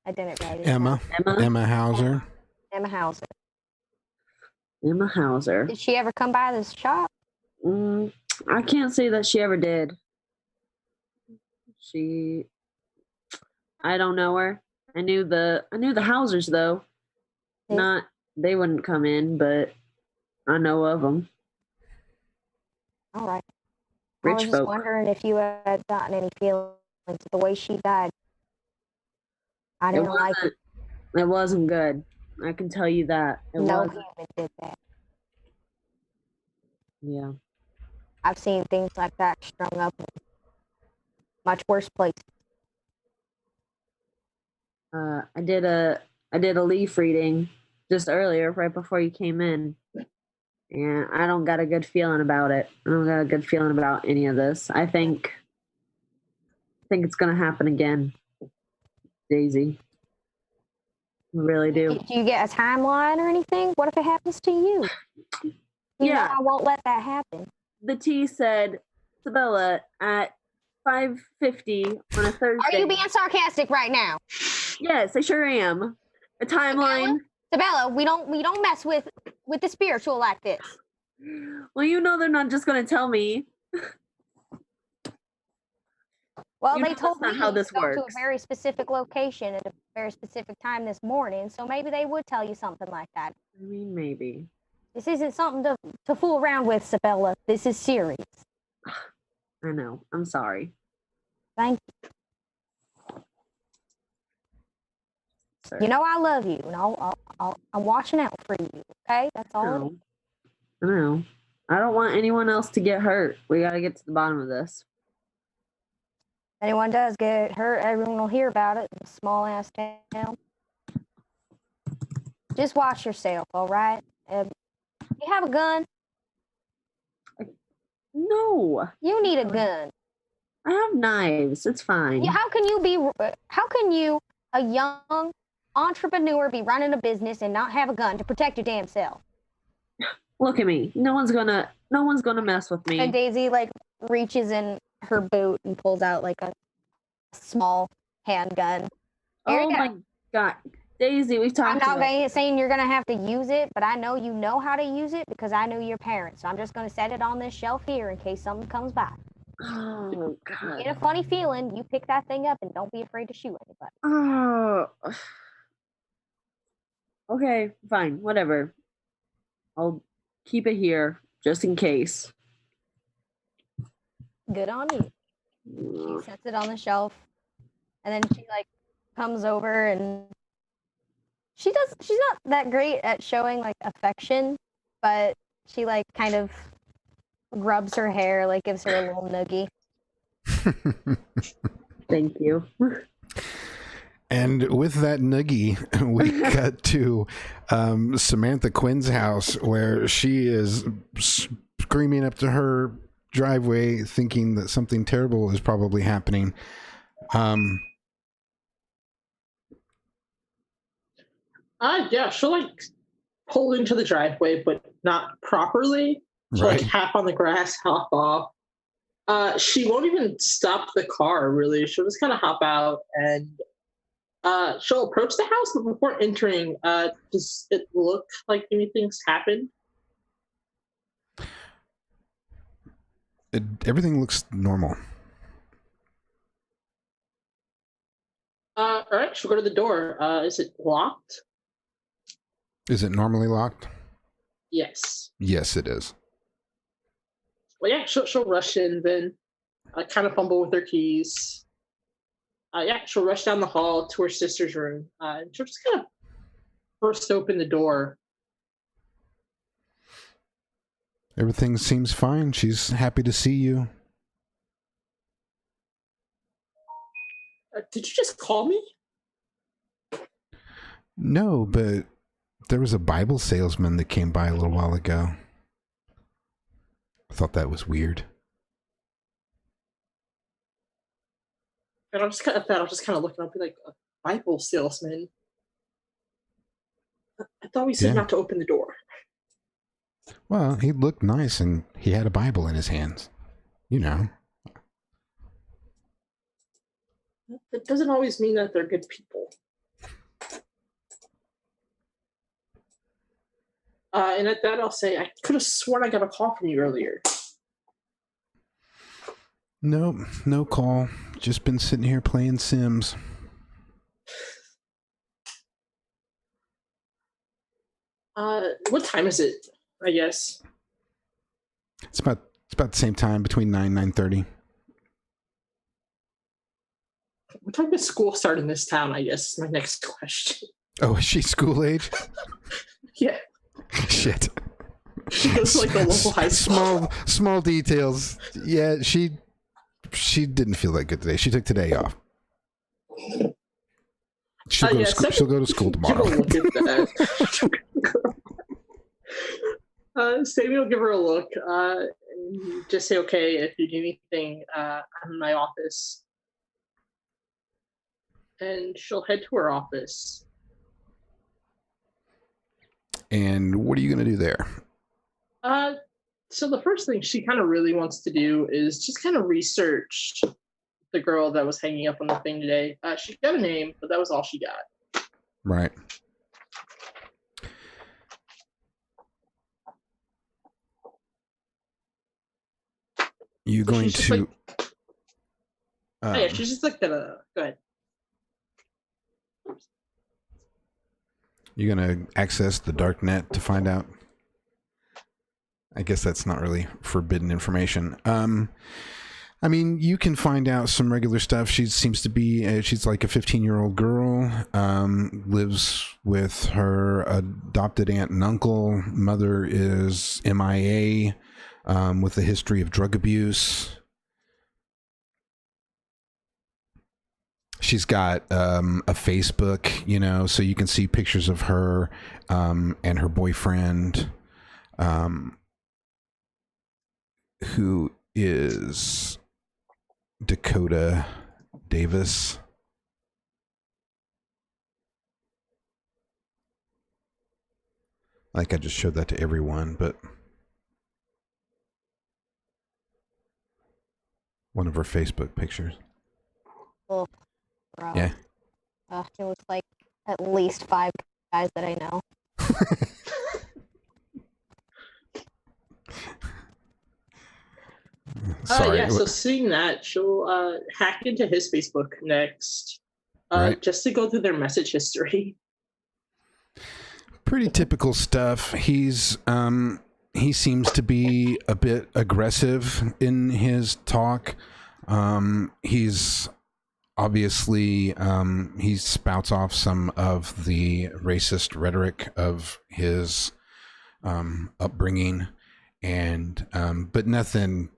I didn't write it down. Emma Hauser. Emma Hauser. Emma Hauser. Did she ever come by this shop? I can't say that she ever did. I don't know her. I knew the Hausers though. Yeah. They wouldn't come in, but I know of them. All right. I Rich was just folk. wondering if you had gotten any feelings the way she died. I didn't like it. It wasn't good. I can tell you that. It No wasn't. human did that. Yeah. I've seen things like that strung up in much worse places. I did a leaf reading just earlier, right before you came in, and I don't got a good feeling about it. I don't got a good feeling about any of this. I think it's gonna happen again, Daisy. I really do. Do you get a timeline or anything? What if it happens to you? You know I won't let that happen. The T said, Sabella, at 5:50 on a Thursday. Are you being sarcastic right now? Yes, I sure am. A timeline. Sabella, we don't mess with the spiritual like this. Well, you know they're not just gonna tell me. Well, You know they told me that's not how this to go to a works. very specific location at a very specific time this morning, so maybe they would tell you something like that. I mean, maybe. This isn't something to fool around with, Sabella. This is serious. I know. I'm sorry. Thank you. Sir. You know I love you, and I'm watching out for you. Okay, that's all. No. I know. I don't want anyone else to get hurt. We got to get to the bottom of this. If anyone does get hurt, everyone will hear about it in a small ass town. Just watch yourself, all right? You have a gun? No. You need a gun. I have knives. It's fine. How can you, a young entrepreneur, be running a business and not have a gun to protect your damn self? Look at me. No one's gonna mess with me. And Daisy reaches in her boot and pulls out a small handgun. Here Oh you go. my God. Daisy, we've I'm talked not about saying you're gonna have to use it, but I know you know how to use it because I know your parents. So I'm just gonna set it on this shelf here in case something comes by. Oh God. Get a funny feeling, you pick that thing up and don't be afraid to shoot anybody. Oh. Okay, fine, whatever. I'll keep it here just in case. Good on you. She sets it on the shelf, and then she like comes over and she's not that great at showing like affection, but she like kind of rubs her hair, like gives her a little noogie. Thank you. And with that noogie, we cut to Samantha Quinn's house, where she is screaming up to her driveway, thinking that something terrible is probably happening. Yeah, she'll like pull into the driveway, but not properly. She'll Right. like hop on the grass, hop off. She won't even stop the car, really. She'll just kind of hop out and she'll approach the house, but before entering, does it look like anything's happened? Everything looks normal. All right, she'll go to the door. Is it locked? Is it normally locked? Yes. Yes, it is. Well, yeah, she'll rush in, then kind of fumble with her keys. Yeah, she'll rush down the hall to her sister's room. And she'll just kind of burst open the door. Everything seems fine. She's happy to see you. Did you just call me? No, but there was a Bible salesman that came by a little while ago. I thought that was weird. And I'll just kind of look and I'll be like, a Bible salesman? I thought we said Yeah. not to open the door. Well, he looked nice and he had a Bible in his hands. You know. That doesn't always mean that they're good people. And at that, I'll say, I could have sworn I got a call from you earlier. Nope, no call. Just been sitting here playing Sims. What time is it? I guess. It's about the same time, between 9 and 9:30. What time does school start in this town? I guess is my next question. Oh, is she school age? Yeah, Shit. she goes to like the local high school. Small details. Yeah, she didn't feel that good today. She took today off. She'll go to school tomorrow. Give a look at that. Sammy will give her a look. And just say, okay, if you need anything, I'm in my office. And she'll head to her office. And what are you going to do there? So the first thing she kind of really wants to do is just kind of research the girl that was hanging up on the thing today. She got a name, but that was all she got. Right. You going She's just to? Yeah, she's just like gonna go ahead. You're going to access the dark net to find out? I guess that's not really forbidden information. I mean, you can find out some regular stuff. She seems to be, she's like a 15-year-old girl, lives with her adopted aunt and uncle. Mother is MIA, with a history of drug abuse. She's got a Facebook, you know, so you can see pictures of her and her boyfriend, who is Dakota Davis. Like, I just showed that to everyone, but one of her Facebook pictures. Oh, bro. Yeah. It looks like at least 5 guys that I know. Sorry. Yeah, so seeing that, she'll hack into his Facebook next, Right. just to go through their message history. Pretty typical stuff. He's he seems to be a bit aggressive in his talk. He's obviously he spouts off some of the racist rhetoric of his upbringing, and but nothing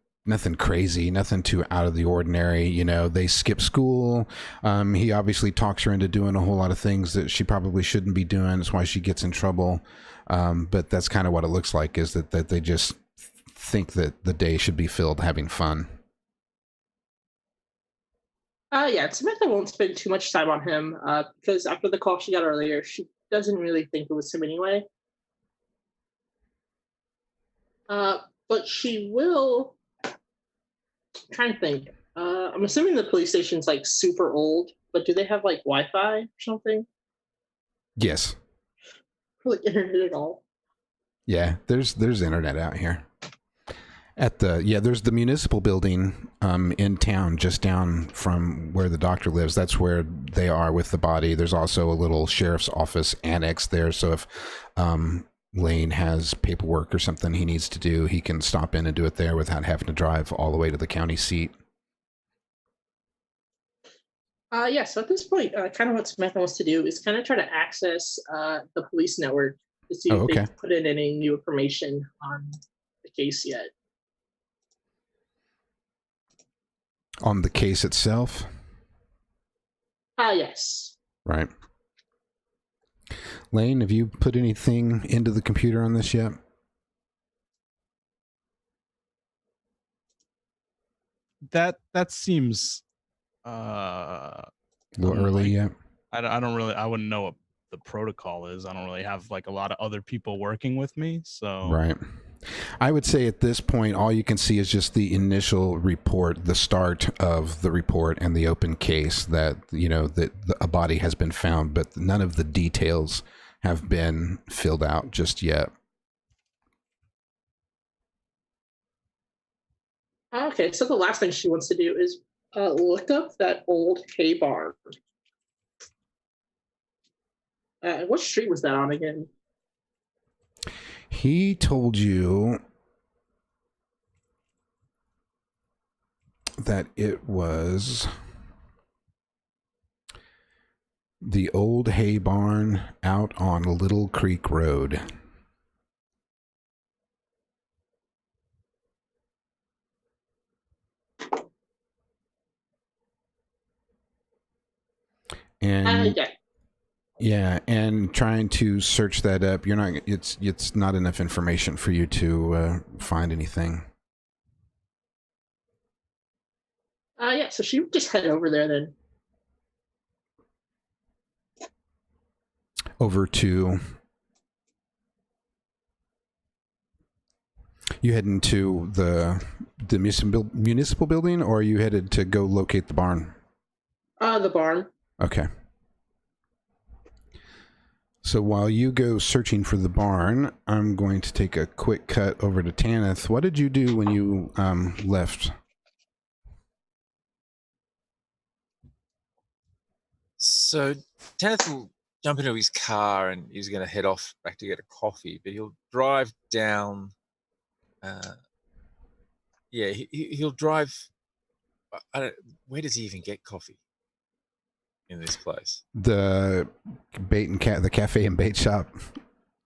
crazy, nothing too out of the ordinary. You know, they skip school. He obviously talks her into doing a whole lot of things that she probably shouldn't be doing. That's why she gets in trouble. But that's kind of what it looks like, is that they just think that the day should be filled having fun. Yeah, Samantha won't spend too much time on him because after the call she got earlier, she doesn't really think it was him anyway. But she will try and think. I'm assuming the police station's like super old, but do they have like Wi-Fi or something? Yes. Or, like internet at all? Yeah, there's internet out here. There's the municipal building in town, just down from where the doctor lives. That's where they are with the body. There's also a little sheriff's office annex there, so if Lane has paperwork or something he needs to do, he can stop in and do it there without having to drive all the way to the county seat. Yeah, so at this point, kind of what Samantha wants to do is kind of try to access the police network to see if they've put in any new information on the case yet. On the case itself? Yes. Right. Lane, have you put anything into the computer on this yet? That seems a little early yet. I don't really, I wouldn't know what the protocol is. I don't really have like a lot of other people working with me, so right. I would say at this point, all you can see is just the initial report, the start of the report and the open case that, you know, that a body has been found, but none of the details have been filled out just yet. Okay, so the last thing she wants to do is look up that old hay barn. What street was that on again? He told you that it was the old hay barn out on Little Creek Road. And yeah, and trying to search that up, you're not. It's not enough information for you to find anything. Yeah, so she would just head over there then. Over to. You heading to the municipal building, or are you headed to go locate the barn? The barn. Okay. So while you go searching for the barn, I'm going to take a quick cut over to Tanith. What did you do when you left? So Tanith will jump into his car and he's going to head off back to get a coffee, but he'll drive down. He'll drive. Where does he even get coffee in this place? The the cafe and bait shop.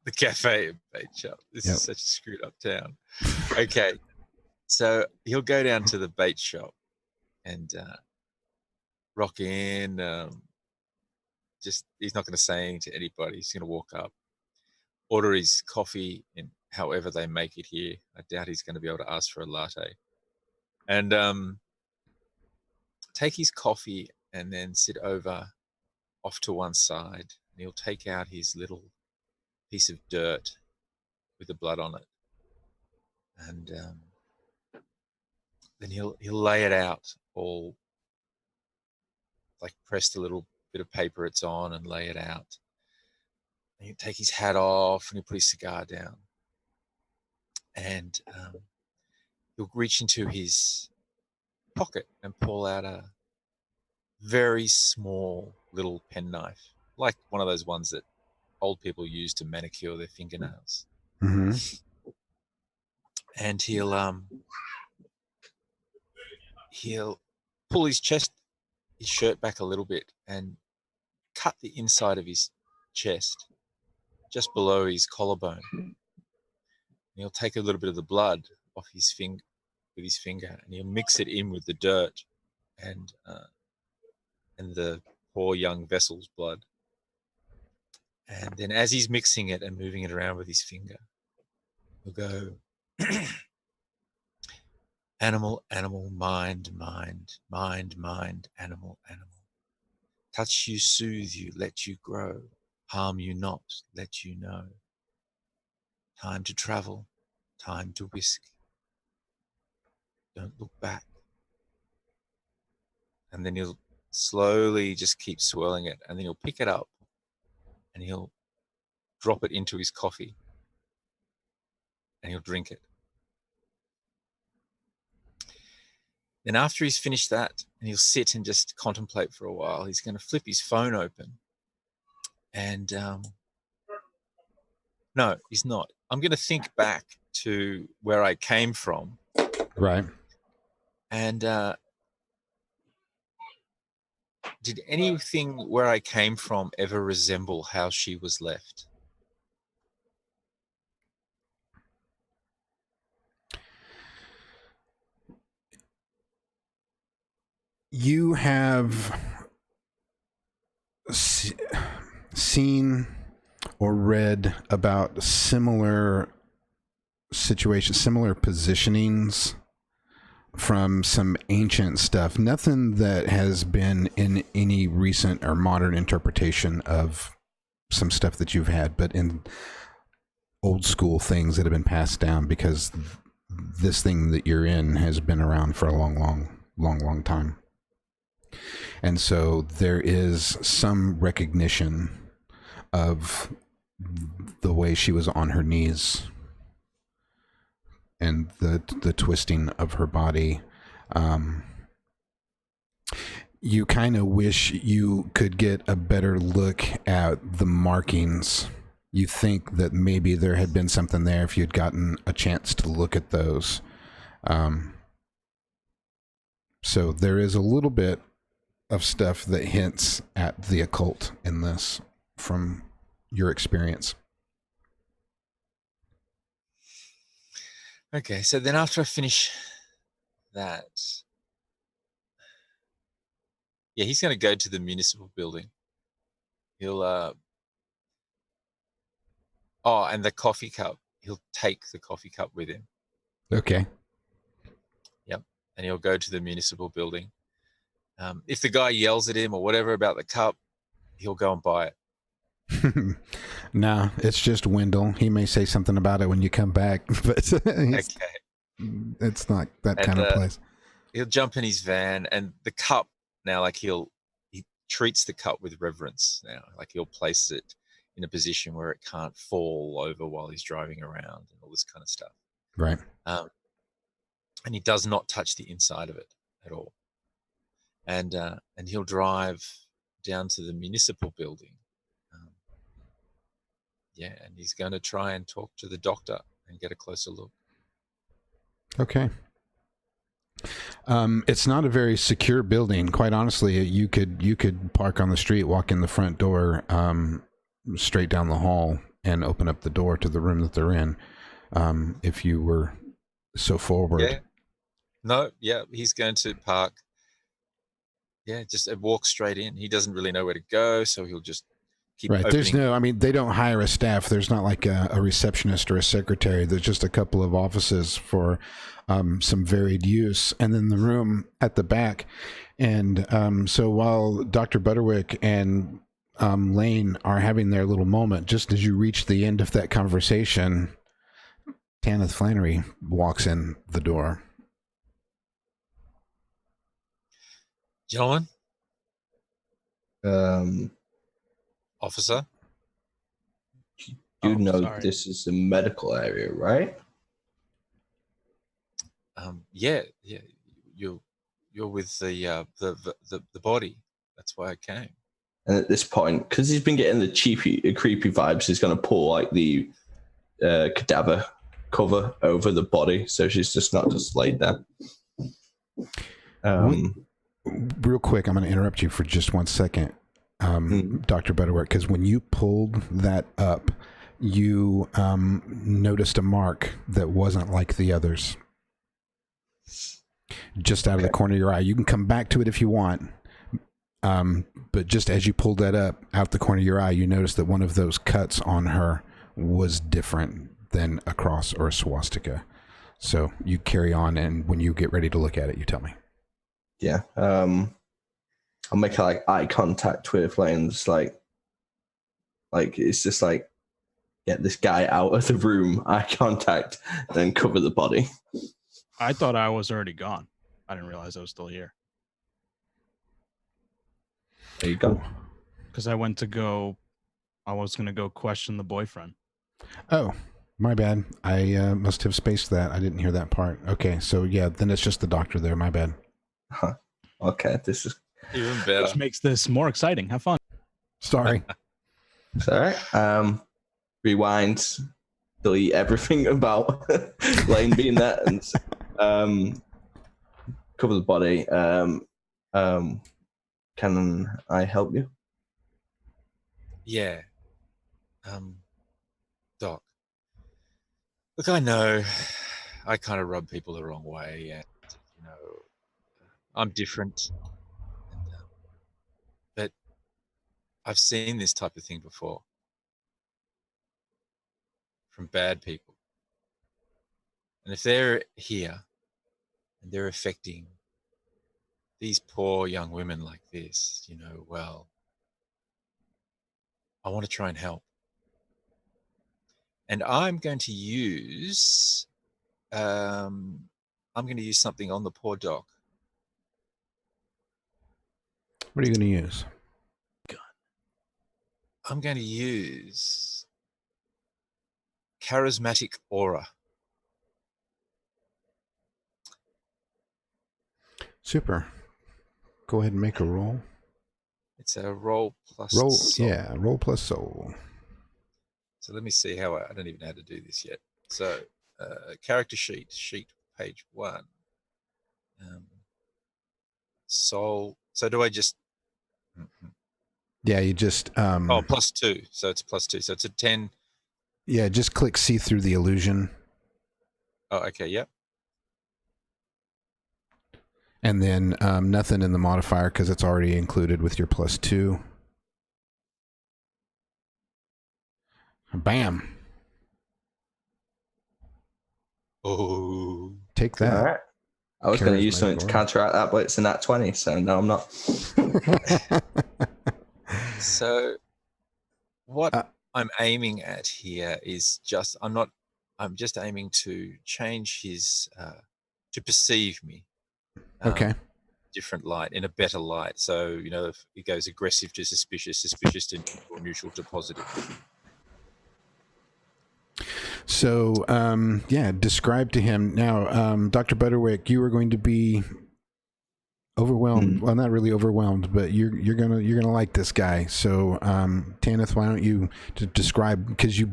The cafe and bait shop. This is such a screwed up town. Okay, so he'll go down to the bait shop and rock in. He's not going to say anything to anybody. He's going to walk up, order his coffee in however they make it here. I doubt he's going to be able to ask for a latte. And take his coffee and then sit over off to one side. And he'll take out his little piece of dirt with the blood on it. And then he'll lay it out, all like press the little bit of paper it's on and lay it out. And he'll take his hat off and he'll put his cigar down. And he'll reach into his pocket and pull out a very small little penknife, like one of those ones that old people use to manicure their fingernails. Mm-hmm. and he'll pull his shirt back a little bit and cut the inside of his chest, just below his collarbone. And he'll take a little bit of the blood off his finger with his finger, and he'll mix it in with the dirt and the poor young vessel's blood. And then as he's mixing it and moving it around with his finger, he'll go, animal, animal, mind, mind, mind, mind, animal, animal. Touch you, soothe you, let you grow. Harm you not, let you know. Time to travel, time to whisk. Don't look back. And then he'll slowly just keep swirling it, and then he'll pick it up and he'll drop it into his coffee and he'll drink it. Then after he's finished that, and he'll sit and just contemplate for a while, he's going to flip his phone open. And no, he's not. I'm going to think back to where I came from. Right. And did anything where I came from ever resemble how she was left? You have seen or read about similar situations, similar positionings from some ancient stuff. Nothing that has been in any recent or modern interpretation of some stuff that you've had, but in old school things that have been passed down, because this thing that you're in has been around for a long time. And so there is some recognition of the way she was on her knees and the twisting of her body. You kind of wish you could get a better look at the markings. You think that maybe there had been something there if you'd gotten a chance to look at those. So there is a little bit of stuff that hints at the occult in this from your experience. Okay, so then after I finish that, yeah, he's going to go to the municipal building. He'll, and the coffee cup. He'll take the coffee cup with him. Okay. Yep, and he'll go to the municipal building. If the guy yells at him or whatever about the cup, he'll go and buy it. No, it's just Wendell. He may say something about it when you come back, but it's not that kind of place. He'll jump in his van, and the cup now, like he treats the cup with reverence now. Like he'll place it in a position where it can't fall over while he's driving around and all this kind of stuff. Right. And he does not touch the inside of it at all. And he'll drive down to the municipal building. And he's going to try and talk to the doctor and get a closer look. Okay. It's not a very secure building. Quite honestly, you could park on the street, walk in the front door, straight down the hall, and open up the door to the room that they're in, if you were so forward. Yeah. No, yeah, he's going to park. Yeah, just walk straight in. He doesn't really know where to go, so he'll just keep right. opening. They don't hire a staff. There's not like a receptionist or a secretary. There's just a couple of offices for some varied use, and then the room at the back. And so while Dr. Butterwick and Lane are having their little moment, just as you reach the end of that conversation, Tanith Flannery walks in the door. Gentlemen? Officer? You know sorry. this is a medical area, right? Yeah. You're with the body. That's why I came. And at this point, because he's been getting the creepy vibes, he's going to pull like the cadaver cover over the body, so she's just not just laid there. Real quick, I'm going to interrupt you for just 1 second, Dr. Butterworth, because when you pulled that up, you noticed a mark that wasn't like the others. Just out of the corner of your eye. You can come back to it if you want. But just as you pulled that up out the corner of your eye, you noticed that one of those cuts on her was different than a cross or a swastika. So you carry on, and when you get ready to look at it, you tell me. Yeah. I'll make like eye contact with Lane, just like it's just like, get this guy out of the room, eye contact, then cover the body. I thought I was already gone. I didn't realize I was still here. There you go. Because I was going to go question the boyfriend. Oh, my bad. I must have spaced that. I didn't hear that part. Okay, so yeah, then it's just the doctor there. My bad. Huh. Okay, this is Even better. Which makes this more exciting. Have fun. Sorry. it's all right. Rewind, delete everything about Lane being there, and cover the body. Can I help you? Yeah. Doc. Look, I know I kind of rub people the wrong way, and I'm different. But I've seen this type of thing before from bad people. And if they're here and they're affecting these poor young women like this, well, I want to try and help. And I'm going to use something on the poor doc. What are you going to use? I'm going to use charismatic aura. Super. Go ahead and make a roll. It's a roll plus Roll, soul. yeah, roll plus soul. So let me see how I don't even know how to do this yet. So character sheet page 1. Soul. So do I just? Yeah, you just plus 2. So it's plus 2. So it's a 10. Yeah, just click see through the illusion. Oh, okay, yep. And then nothing in the modifier because it's already included with your plus 2. Bam. Oh. Take that. All right. I was going to use something to counteract that, but it's a nat 20, so no, I'm not. So what I'm aiming at here is I'm just aiming to change his, to perceive me. Okay. Different light, in a better light. So, if it goes aggressive to suspicious to neutral, or neutral to positive. So, describe to him now, Dr. Butterwick, you are going to be overwhelmed. Well, not really overwhelmed, but you're gonna like this guy. So, Tanith, why don't you describe, because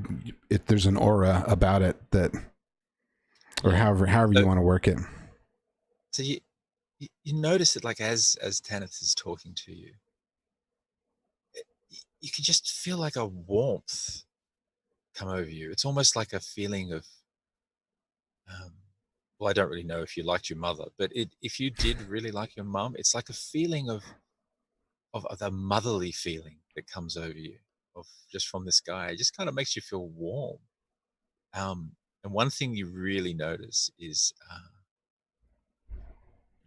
there's an aura about it that, or however you want to work it. So you notice that, like, as Tanith is talking to you, you can just feel like a warmth come over you. It's almost like a feeling of, well, I don't really know if you liked your mother, but if you did really like your mum, it's like a feeling of the motherly feeling that comes over you, of just from this guy. It just kind of makes you feel warm. And one thing you really notice is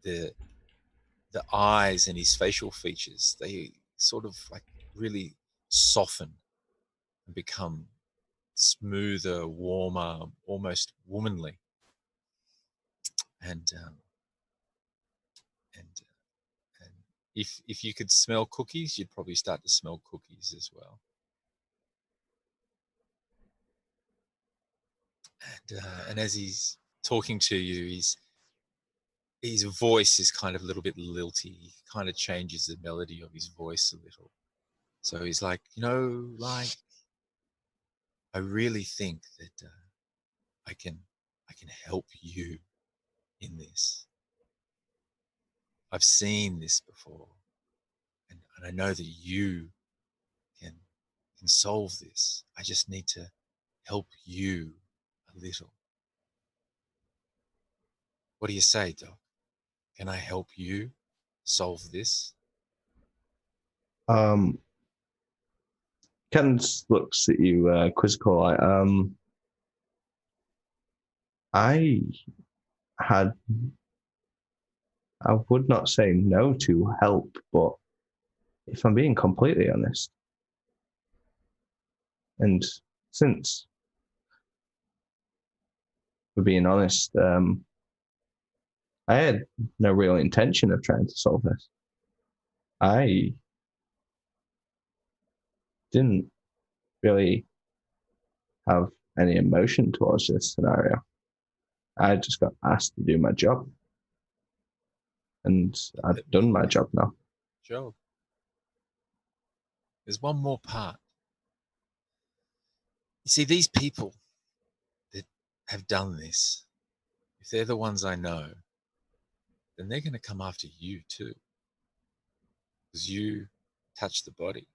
the eyes and his facial features. They sort of like really soften and become smoother, warmer, almost womanly. And if you could smell cookies, you'd probably start to smell cookies as well. And as he's talking to you, his voice is kind of a little bit lilty. He kind of changes the melody of his voice a little. So he's like, like, I really think that I can help you in this. I've seen this before, and I know that you can solve this. I just need to help you a little. What do you say, Doc? Can I help you solve this? Ken looks at you, quizzical. Like, I would not say no to help, but if I'm being completely honest, and since we're being honest, I had no real intention of trying to solve this. I didn't really have any emotion towards this scenario. I just got asked to do my job. And I've done my job now. Job. There's one more part. You see, these people that have done this, if they're the ones I know, then they're going to come after you too. Because you touched the body.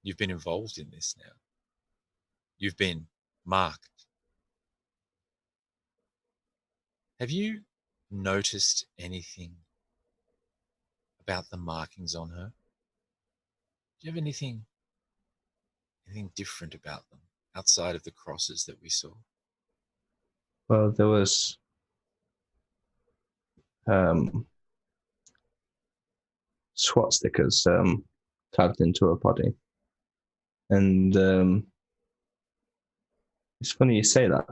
You've been involved in this now. You've been marked. Have you noticed anything about the markings on her? Do you have anything different about them outside of the crosses that we saw? Well, there was swastikas carved into her body. And it's funny you say that.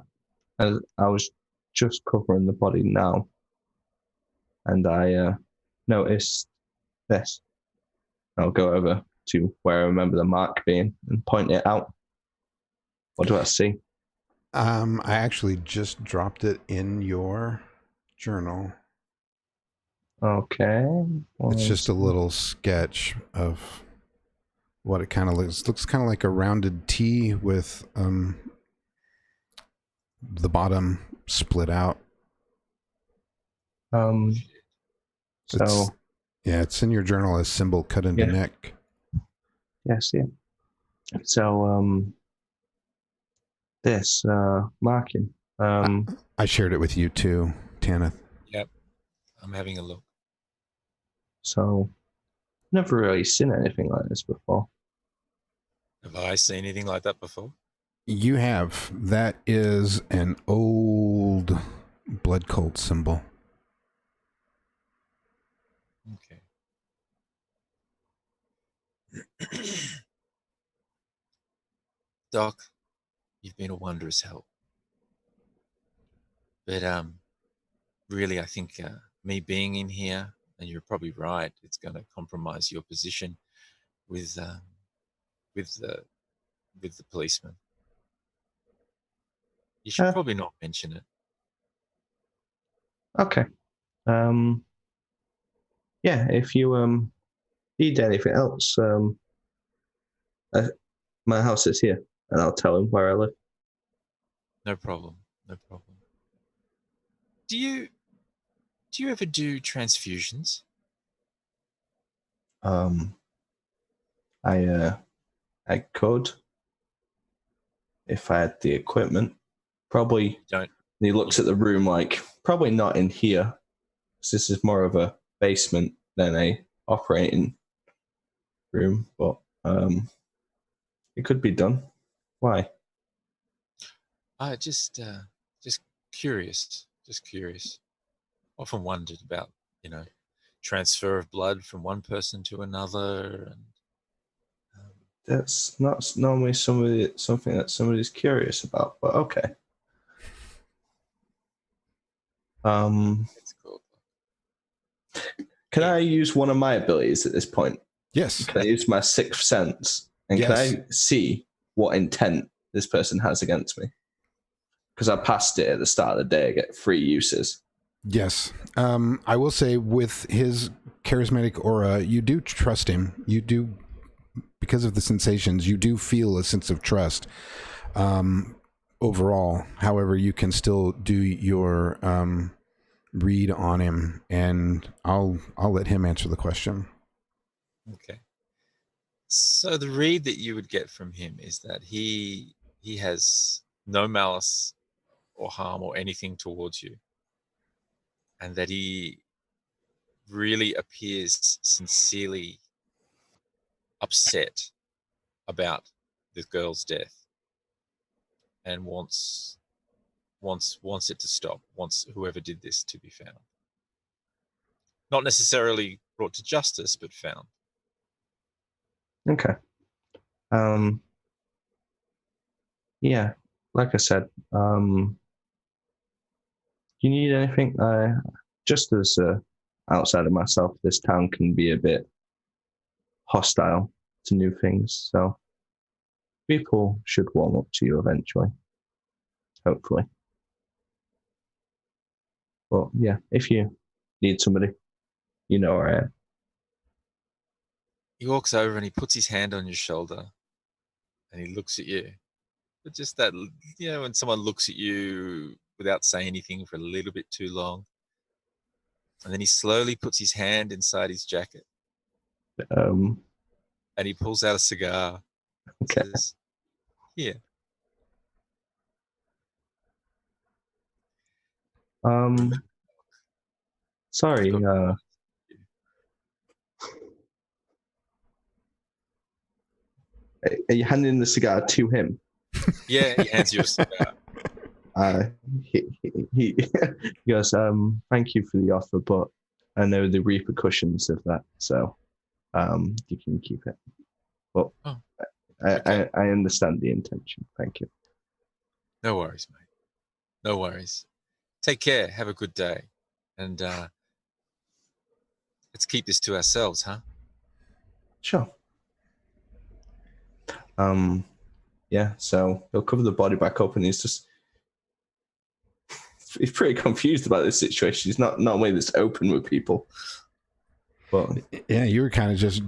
I was just covering the body now, and I noticed this. I'll go over to where I remember the mark being and point it out. What do I see? I actually just dropped it in your journal. Okay. It's just a little sketch of what it kind of looks. Looks kind of like a rounded T with the bottom split out. It's in your journal as symbol cut into neck. Yes, yeah. So this marking. I shared it with you too, Tanith. Yep. I'm having a look. So never really seen anything like this before. Have I seen anything like that before? You have. That is an old blood cult symbol. Okay. Doc, you've been a wondrous help. But really, I think me being in here, and you're probably right, it's going to compromise your position with the policeman. You should probably not mention it. Okay. Yeah, if you need anything else, my house is here, and I'll tell him where I live. No problem. No problem. Do you ever do transfusions? I could if I had the equipment. Probably don't. And he looks at the room like, probably not in here, because this is more of a basement than a operating room, but it could be done. Why? Just curious. Just curious. Often wondered about, transfer of blood from one person to another, and that's not normally something that somebody's curious about, but okay. it's cool. Can I use one of my abilities at this point? Yes. Can I use my sixth sense? And Yes. Can I see what intent this person has against me? Because I passed it at the start of the day. I get 3 uses. Yes. I will say with his charismatic aura, you do trust him. You do, because of the sensations, you do feel a sense of trust. overall. However, you can still do your read on him, and I'll let him answer the question. Okay. So the read that you would get from him is that he has no malice or harm or anything towards you, and that he really appears sincerely upset about the girl's death and wants it to stop, wants whoever did this to be found. Not necessarily brought to justice, but found. Okay. Yeah, like I said, you need anything? Just as outside of myself, this town can be a bit hostile to new things, so people should warm up to you eventually, hopefully. But yeah, if you need somebody, you know where I am. He walks over and he puts his hand on your shoulder and he looks at you. But just that, when someone looks at you without saying anything for a little bit too long, and then he slowly puts his hand inside his jacket and he pulls out a cigar. Okay. Says, "Here." Sorry. Are you handing the cigar to him? Yeah, he hands you a cigar. He goes, thank you for the offer, but I know the repercussions of that, so you can keep it. But okay. I understand the intention. Thank you. No worries, mate. No worries. Take care. Have a good day. And let's keep this to ourselves, huh? Sure. Yeah, so he'll cover the body back up and he's pretty confused about this situation. He's not way this open with people. But yeah, you were kind of just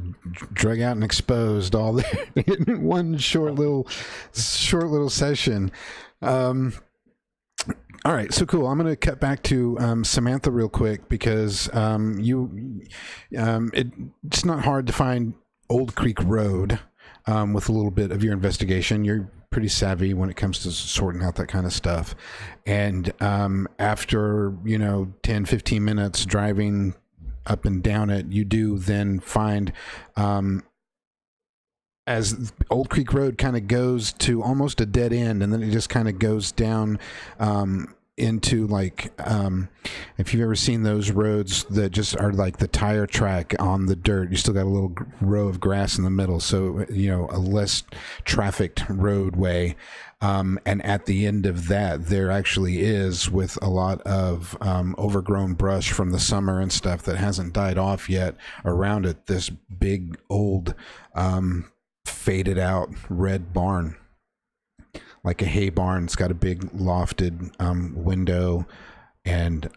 drug out and exposed all there in one short little session. All right, so cool. I'm going to cut back to Samantha real quick because it's not hard to find Old Creek Road with a little bit of your investigation. You're pretty savvy when it comes to sorting out that kind of stuff. And after, 10, 15 minutes driving up and down it, you do then find as Old Creek Road kind of goes to almost a dead end, and then it just kind of goes down into like if you've ever seen those roads that just are like the tire track on the dirt, you still got a little row of grass in the middle, so a less trafficked roadway, and at the end of that there actually is, with a lot of overgrown brush from the summer and stuff that hasn't died off yet around it, this big old faded out red barn, like a hay barn. It's got a big lofted window and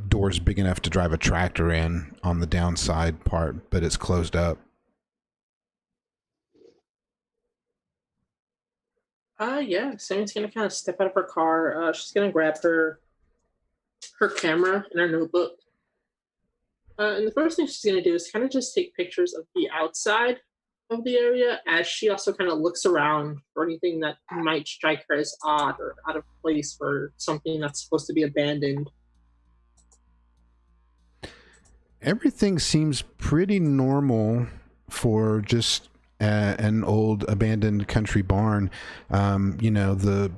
doors big enough to drive a tractor in on the downside part, but it's closed up. Yeah, Sammy's gonna kind of step out of her car. She's gonna grab her camera and her notebook. And the first thing she's gonna do is kind of just take pictures of the outside of the area, as she also kind of looks around for anything that might strike her as odd or out of place for something that's supposed to be abandoned. Everything seems pretty normal for just an old abandoned country barn. The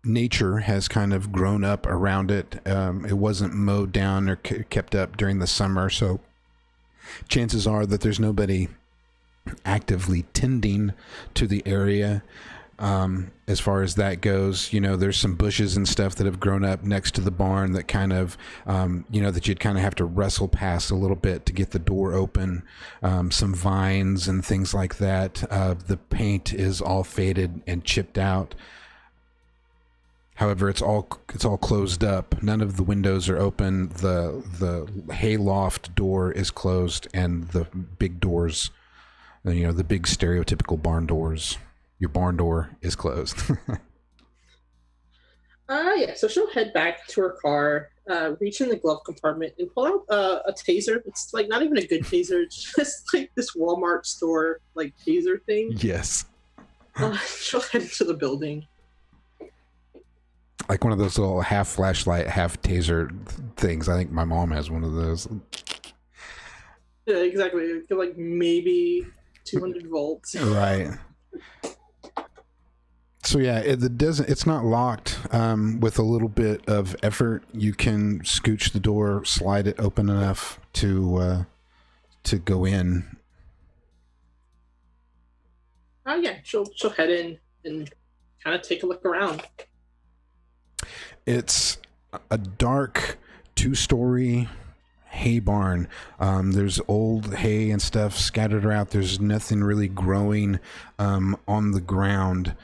nature has kind of grown up around it. It wasn't mowed down or kept up during the summer, so chances are that there's nobody actively tending to the area. As far as that goes, there's some bushes and stuff that have grown up next to the barn that kind of, that you'd kind of have to wrestle past a little bit to get the door open. Some vines and things like that. The paint is all faded and chipped out. However, it's all closed up. None of the windows are open. The hay loft door is closed, and the big doors You know, the big stereotypical barn doors. Your barn door is closed. Yeah, so she'll head back to her car, reach in the glove compartment, and pull out a taser. It's like not even a good taser. It's just like this Walmart store like taser thing. Yes. She'll head into the building. Like one of those little half flashlight, half taser things. I think my mom has one of those. Yeah, exactly. Like maybe 200 volts. Right. So yeah, it's not locked. With a little bit of effort, you can scooch the door, slide it open enough to go in. Oh yeah, she'll head in and kind of take a look around. It's a dark 2-story hay barn. There's old hay and stuff scattered around. There's nothing really growing on the ground.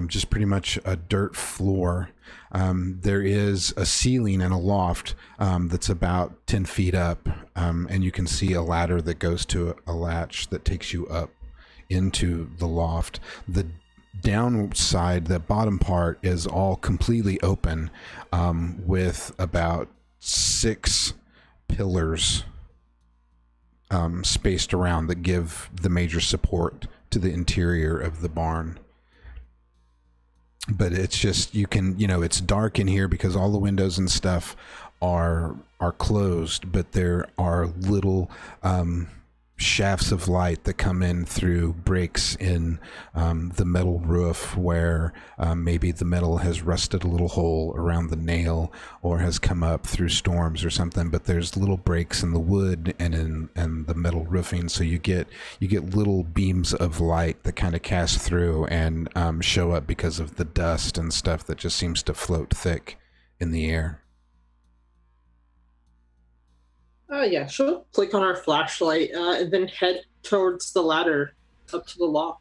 Just pretty much a dirt floor. There is a ceiling and a loft that's about 10 feet up, and you can see a ladder that goes to a latch that takes you up into the loft. The downside, the bottom part, is all completely open, with about 6 pillars spaced around that give the major support to the interior of the barn. But it's just, it's dark in here because all the windows and stuff are closed, but there are little shafts of light that come in through breaks in the metal roof where maybe the metal has rusted a little hole around the nail or has come up through storms or something. But there's little breaks in the wood and in the metal roofing, so you get little beams of light that kind of cast through and show up because of the dust and stuff that just seems to float thick in the air. Yeah, she'll click on her flashlight and then head towards the ladder up to the loft.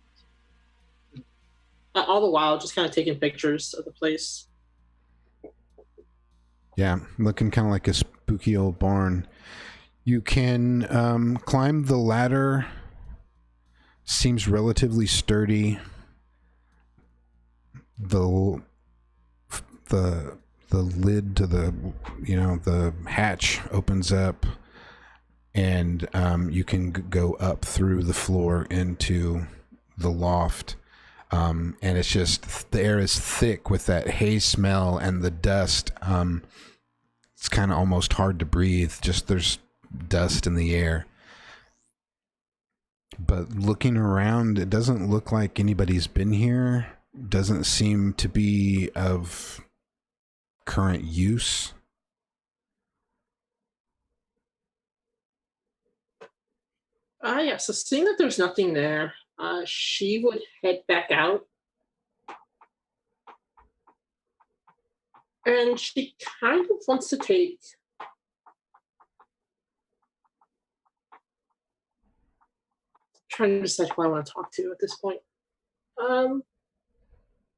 All the while, just kind of taking pictures of the place. Yeah, looking kind of like a spooky old barn. You can climb the ladder. Seems relatively sturdy. The lid to the hatch opens up, and you can go up through the floor into the loft. And it's just, the air is thick with that hay smell and the dust. It's kind of almost hard to breathe. Just there's dust in the air. But looking around, it doesn't look like anybody's been here. Doesn't seem to be of current use. Yeah, so seeing that there's nothing there, she would head back out. And she kind of wants to take trying to decide who I want to talk to at this point.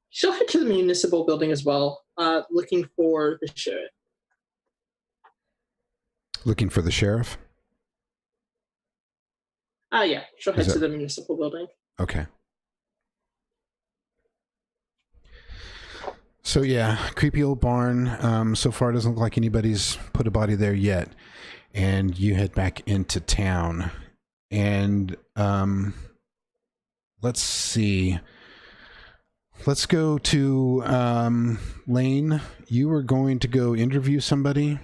She'll head to the municipal building as well, looking for the sheriff. Looking for the sheriff? Yeah, she'll head to the municipal building. Okay. So yeah, creepy old barn. So far it doesn't look like anybody's put a body there yet. And you head back into town. And let's see. Let's go to Lane. You were going to go interview somebody?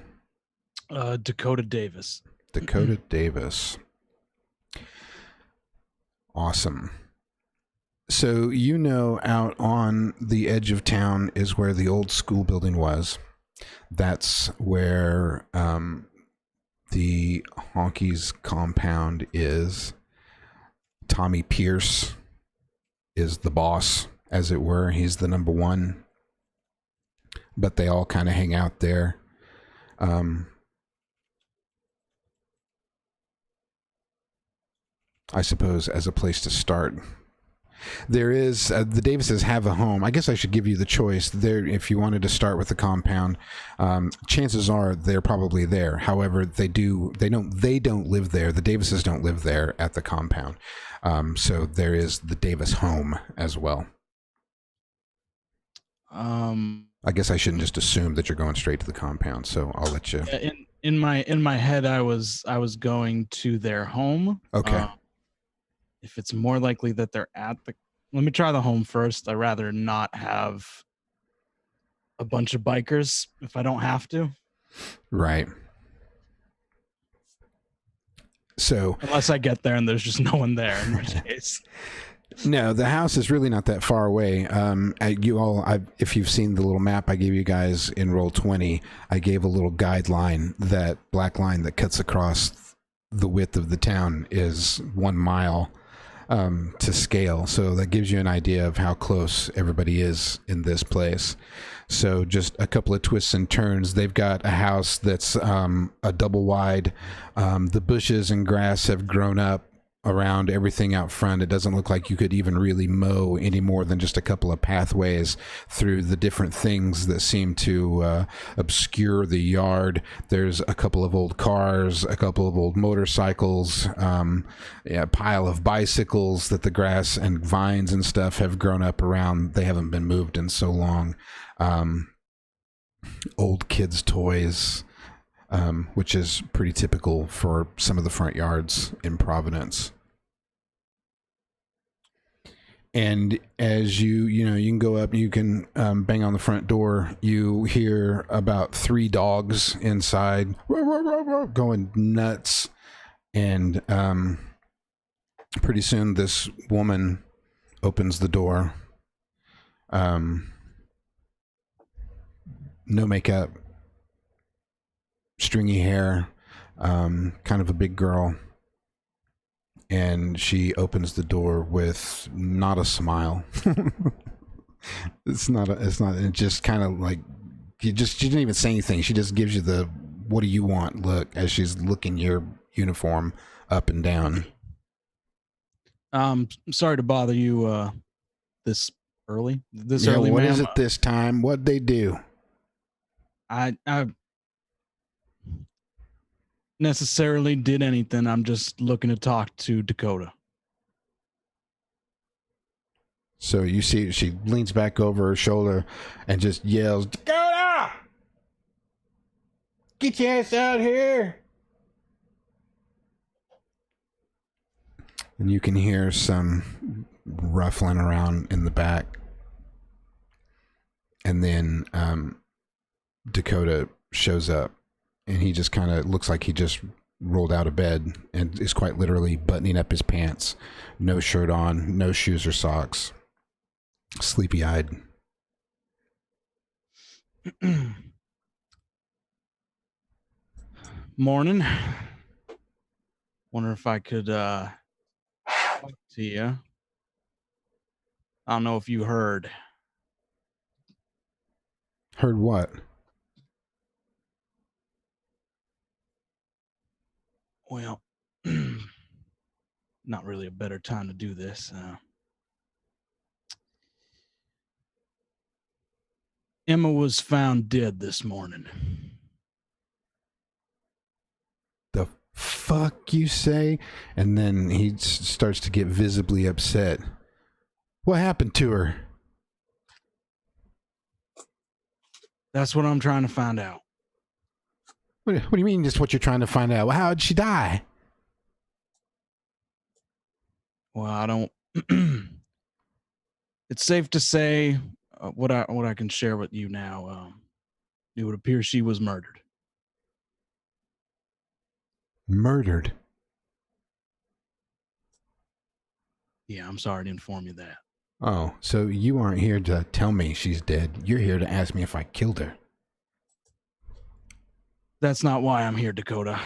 Dakota Davis. Dakota Davis. Awesome. So out on the edge of town is where the old school building was. That's where the Honkies compound is. Tommy Pierce is the boss, as it were. He's the number one. But they all kind of hang out there. I suppose as a place to start, There is the Davises have a home. I guess I should give you the choice there if you wanted to start with the compound. Chances are they're probably there. However, they don't live there. The Davises don't live there at the compound. So there is the Davis home as well. I guess I shouldn't just assume that you're going straight to the compound. So I'll let you. In my head, I was going to their home. Okay. If it's more likely that they're let me try the home first. I'd rather not have a bunch of bikers if I don't have to. Right. So unless I get there and there's just no one there, in which case. No, the house is really not that far away. If you've seen the little map I gave you guys in Roll20, I gave a little guideline. That black line that cuts across the width of the town is 1 mile to scale. So that gives you an idea of how close everybody is in this place. So just a couple of twists and turns. They've got a house that's a double wide. The bushes and grass have grown up around everything out front. It doesn't look like you could even really mow any more than just a couple of pathways through the different things that seem to obscure the yard. There's a couple of old cars, a couple of old motorcycles, a pile of bicycles that the grass and vines and stuff have grown up around. They haven't been moved in so long. Old kids' toys, which is pretty typical for some of the front yards in Providence. And as you can go up, you can bang on the front door. You hear about 3 dogs inside going nuts. And pretty soon this woman opens the door. No makeup, stringy hair, kind of a big girl, and she opens the door with not a smile. It's just kind of like she didn't even say anything. She just gives you the "what do you want" look as she's looking your uniform up and down. Sorry to bother you this early. Early, what ma'am. is it this time? What'd they do? I necessarily did anything. I'm just looking to talk to Dakota. So you see she leans back over her shoulder and just yells, "Dakota! Get your ass out here!" And you can hear some ruffling around in the back. And then Dakota shows up, and he just kind of looks like he just rolled out of bed and is quite literally buttoning up his pants. No shirt on, no shoes or socks. Sleepy-eyed. Morning. Wonder if I could talk to you. I don't know if you heard. Heard what? Well, not really a better time to do this. Emma was found dead this morning. The fuck you say? And then he starts to get visibly upset. What happened to her? That's what I'm trying to find out. What do you mean just what you're trying to find out? Well, how did she die? Well, I don't... It's safe to say what I can share with you now. It would appear she was murdered. Murdered? Yeah, I'm sorry to inform you that. Oh, so you aren't here to tell me she's dead. You're here to ask me if I killed her. That's not why I'm here, Dakota.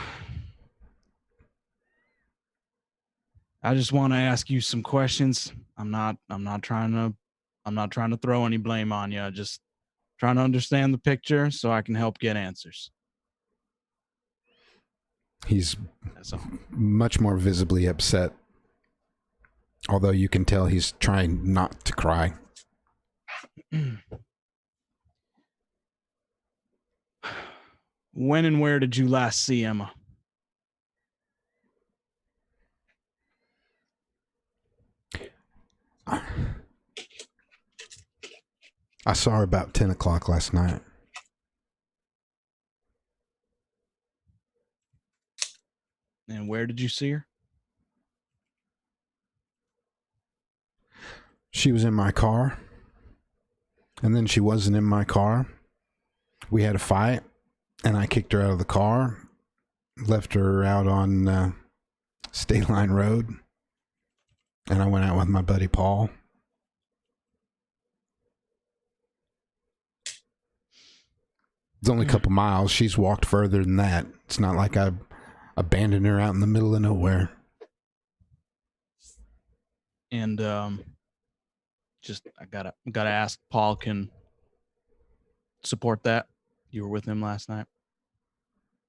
I just want to ask you some questions. I'm not trying to throw any blame on you. I'm just trying to understand the picture so I can help get answers. He's That's all. much more visibly upset. Although you can tell he's trying not to cry. When and where did you last see Emma? I saw her about 10 o'clock last night. And where did you see her? She was in my car. And then she wasn't in my car. We had a fight. And I kicked her out of the car. Left her out on State Line Road. And I went out with my buddy Paul. It's only a couple miles. She's walked further than that. It's not like I abandoned her out in the middle of nowhere. And just I gotta ask, Paul can support that. You were with him last night.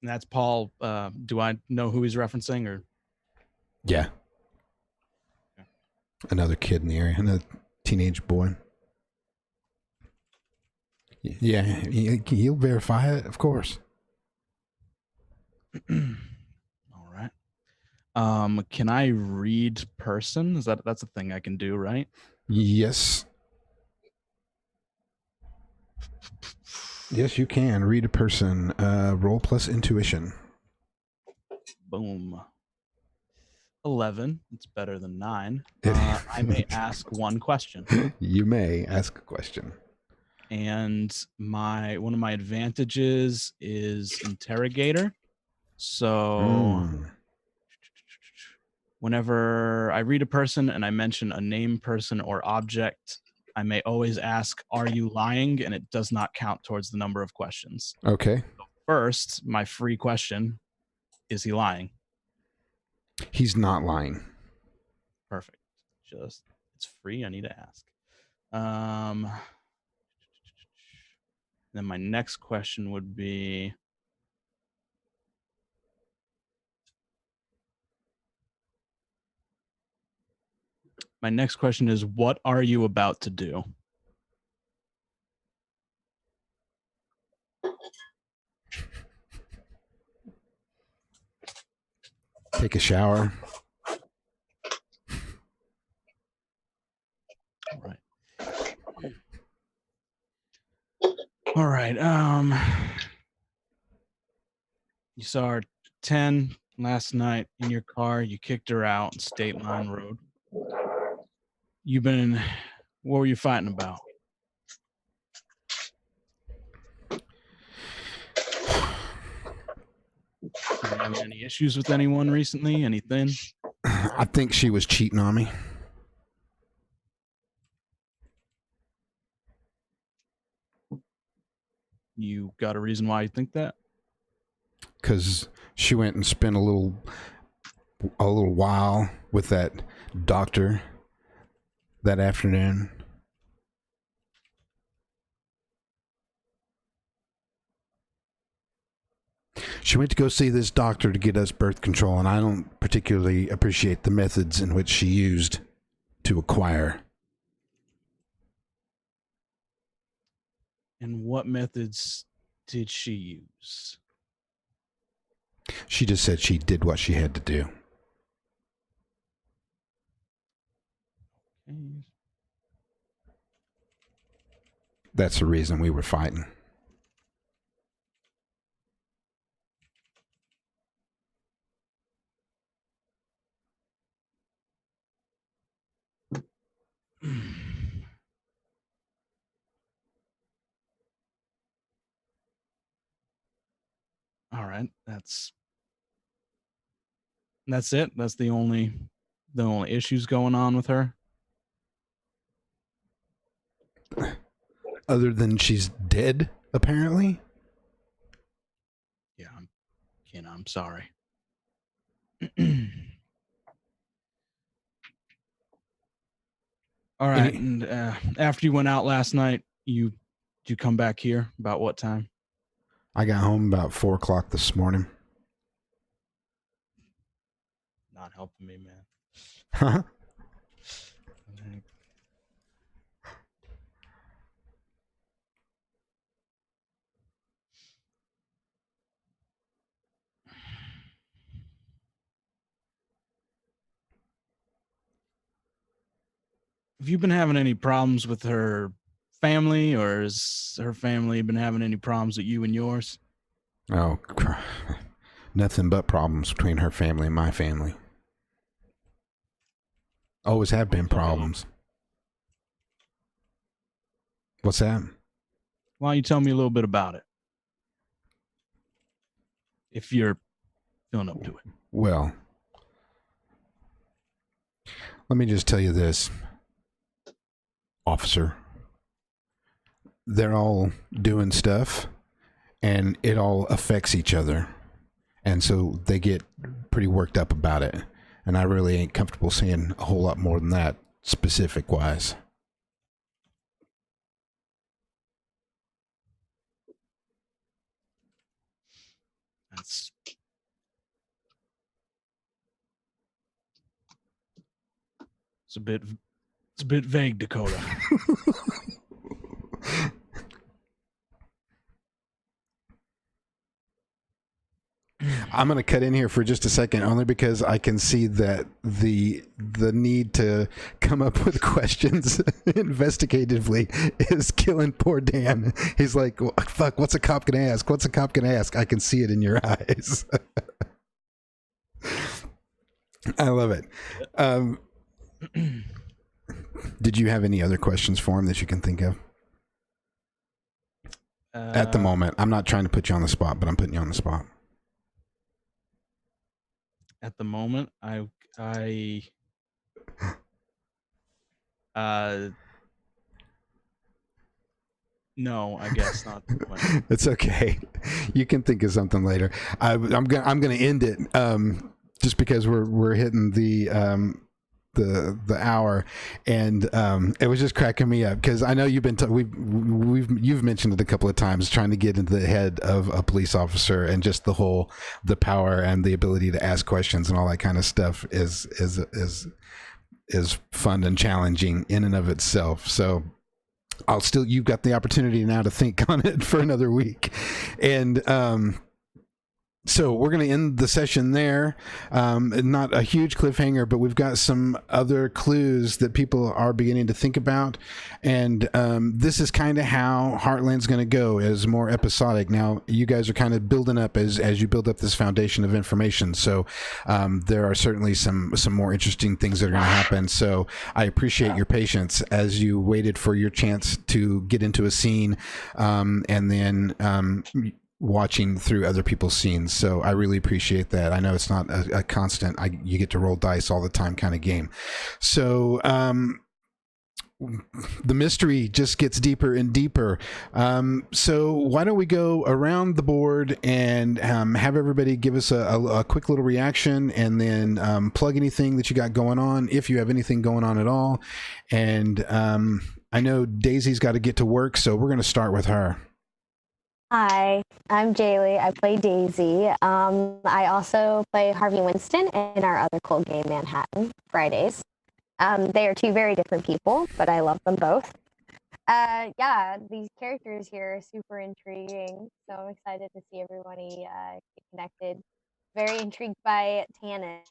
And that's Paul. Do I know who he's referencing or? Yeah. Another kid in the area, another teenage boy. Yeah, he'll verify it, of course. All right. Can I read person? That's a thing I can do, right? Yes. Yes, you can read a person. Roll plus intuition. Boom. 11. It's better than 9. I may ask one question. You may ask a question. And one of my advantages is interrogator. So whenever I read a person and I mention a name, person, or object, I may always ask, "Are you lying?" And it does not count towards the number of questions. Okay. So first, my free question: is he lying? He's not lying. Perfect. It's free. I need to ask. Then my next question would be, what are you about to do? Take a shower. All right. You saw her 10 last night in your car. You kicked her out on State Line Road. What were you fighting about? You having any issues with anyone recently? Anything? I think she was cheating on me. You got a reason why you think that? Because she went and spent a little while with that doctor that afternoon. She went to go see this doctor to get us birth control, and I don't particularly appreciate the methods in which she used to acquire. And what methods did she use? She just said she did what she had to do. Okay. That's the reason we were fighting. All right, that's it. That's the only issues going on with her. Other than she's dead, apparently. Yeah, I'm sorry. All right, and after you went out last night, you come back here about what time? I got home about 4 o'clock this morning. Not helping me, man. Huh? have you been having any problems with her family, or has her family been having any problems with you and yours? Oh, nothing but problems between her family and my family. Always have been problems. What's that? Why don't you tell me a little bit about it? If you're feeling up to it. Well, let me just tell you this, officer. They're all doing stuff, and it all affects each other. And so they get pretty worked up about it. And I really ain't comfortable saying a whole lot more than that, specific-wise. It's a bit vague, Dakota. I'm going to cut in here for just a second, only because I can see that the need to come up with questions investigatively is killing poor Dan. He's like, fuck, what's a cop going to ask? What's a cop going to ask? I can see it in your eyes. I love it. Did you have any other questions for him that you can think of? At the moment, I'm not trying to put you on the spot, but I'm putting you on the spot. At the moment, no, I guess not. It's okay. You can think of something later. I'm gonna end it just because we're hitting the hour, and it was just cracking me up because I know you've been you've mentioned it a couple of times, trying to get into the head of a police officer, and just the power and the ability to ask questions and all that kind of stuff is fun and challenging in and of itself. So you've got the opportunity now to think on it for another week, and so we're going to end the session there. Not a huge cliffhanger, but we've got some other clues that people are beginning to think about. And this is kind of how Heartland's going to go, is more episodic. Now, you guys are kind of building up as you build up this foundation of information. So there are certainly some more interesting things that are going to happen. So I appreciate your patience as you waited for your chance to get into a scene, and then watching through other people's scenes. So I really appreciate that. I know it's not a constant, you get to roll dice all the time kind of game. So the mystery just gets deeper and deeper. So why don't we go around the board and have everybody give us a quick little reaction, and then plug anything that you got going on, if you have anything going on at all. And I know Daisy's got to get to work, so we're going to start with her. Hi, I'm Jaylee. I play Daisy. I also play Harvey Winston in our other cold game, Manhattan, Fridays. They are two very different people, but I love them both. Yeah, these characters here are super intriguing, so I'm excited to see everybody get connected. Very intrigued by Tannis.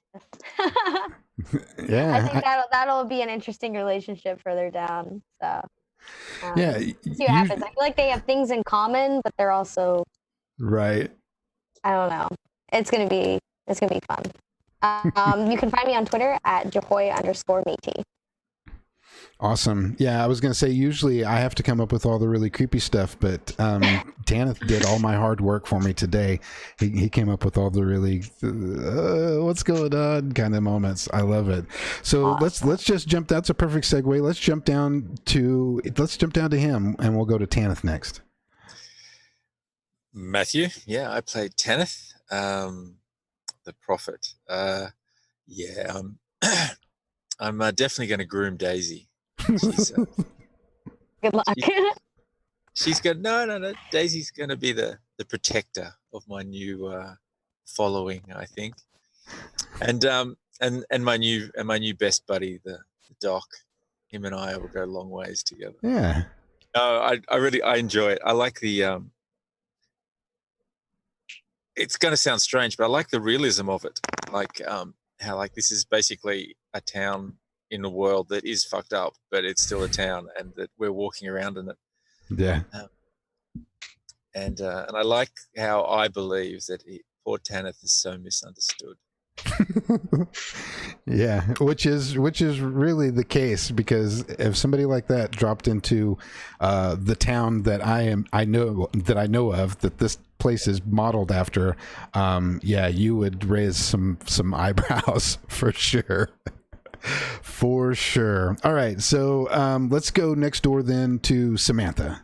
Yeah, I think that'll be an interesting relationship further down. So. Yeah, see what happens. I feel like they have things in common, but they're also right. I don't know. It's gonna be fun. You can find me on Twitter at Jahoy_Métis. Awesome. Yeah, I was going to say, usually I have to come up with all the really creepy stuff, but Tanith did all my hard work for me today. He came up with all the really what's going on kind of moments. I love it. So let's just jump. That's a perfect segue. Let's jump down to him, and we'll go to Tanith next. Matthew, yeah, I played Tanith, the prophet. Yeah, I'm definitely going to groom Daisy. Good luck. She's going no. Daisy's going to be the protector of my new following, I think, and my new best buddy, the doc. Him and I will go long ways together. Yeah. No, I enjoy it. I like the. It's going to sound strange, but I like the realism of it. Like how like this is basically a town in a world that is fucked up, but it's still a town, and that we're walking around in it. Yeah. And I like how I believe that poor Tanith is so misunderstood. Yeah, which is really the case, because if somebody like that dropped into the town that I know of, that this place is modeled after, yeah, you would raise some eyebrows for sure. For sure. All right, so let's go next door then to Samantha.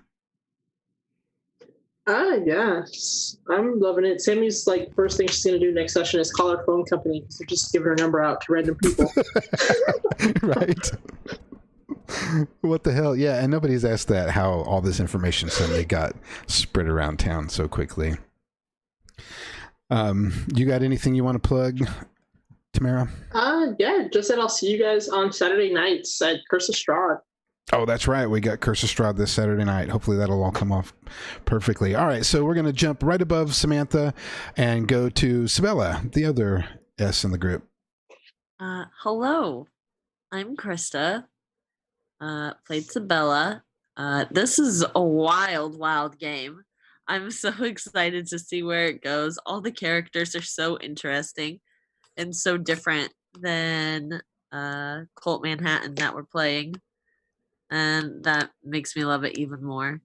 Yes. I'm loving it. Sammy's like first thing she's gonna do next session is call our phone company. So just give her number out to random people. Right. What the hell? Yeah, and nobody's asked that, how all this information suddenly got spread around town so quickly. You got anything you want to plug, Tamara? Yeah, just that I'll see you guys on Saturday nights at Curse of Strahd. Oh, that's right. We got Curse of Strahd this Saturday night. Hopefully that'll all come off perfectly. All right, so we're going to jump right above Samantha and go to Sabella, the other S in the group. Hello, I'm Krista. Played Sabella. This is a wild game. I'm so excited to see where it goes. All the characters are so interesting and so different than KULT Manhattan that we're playing. And that makes me love it even more.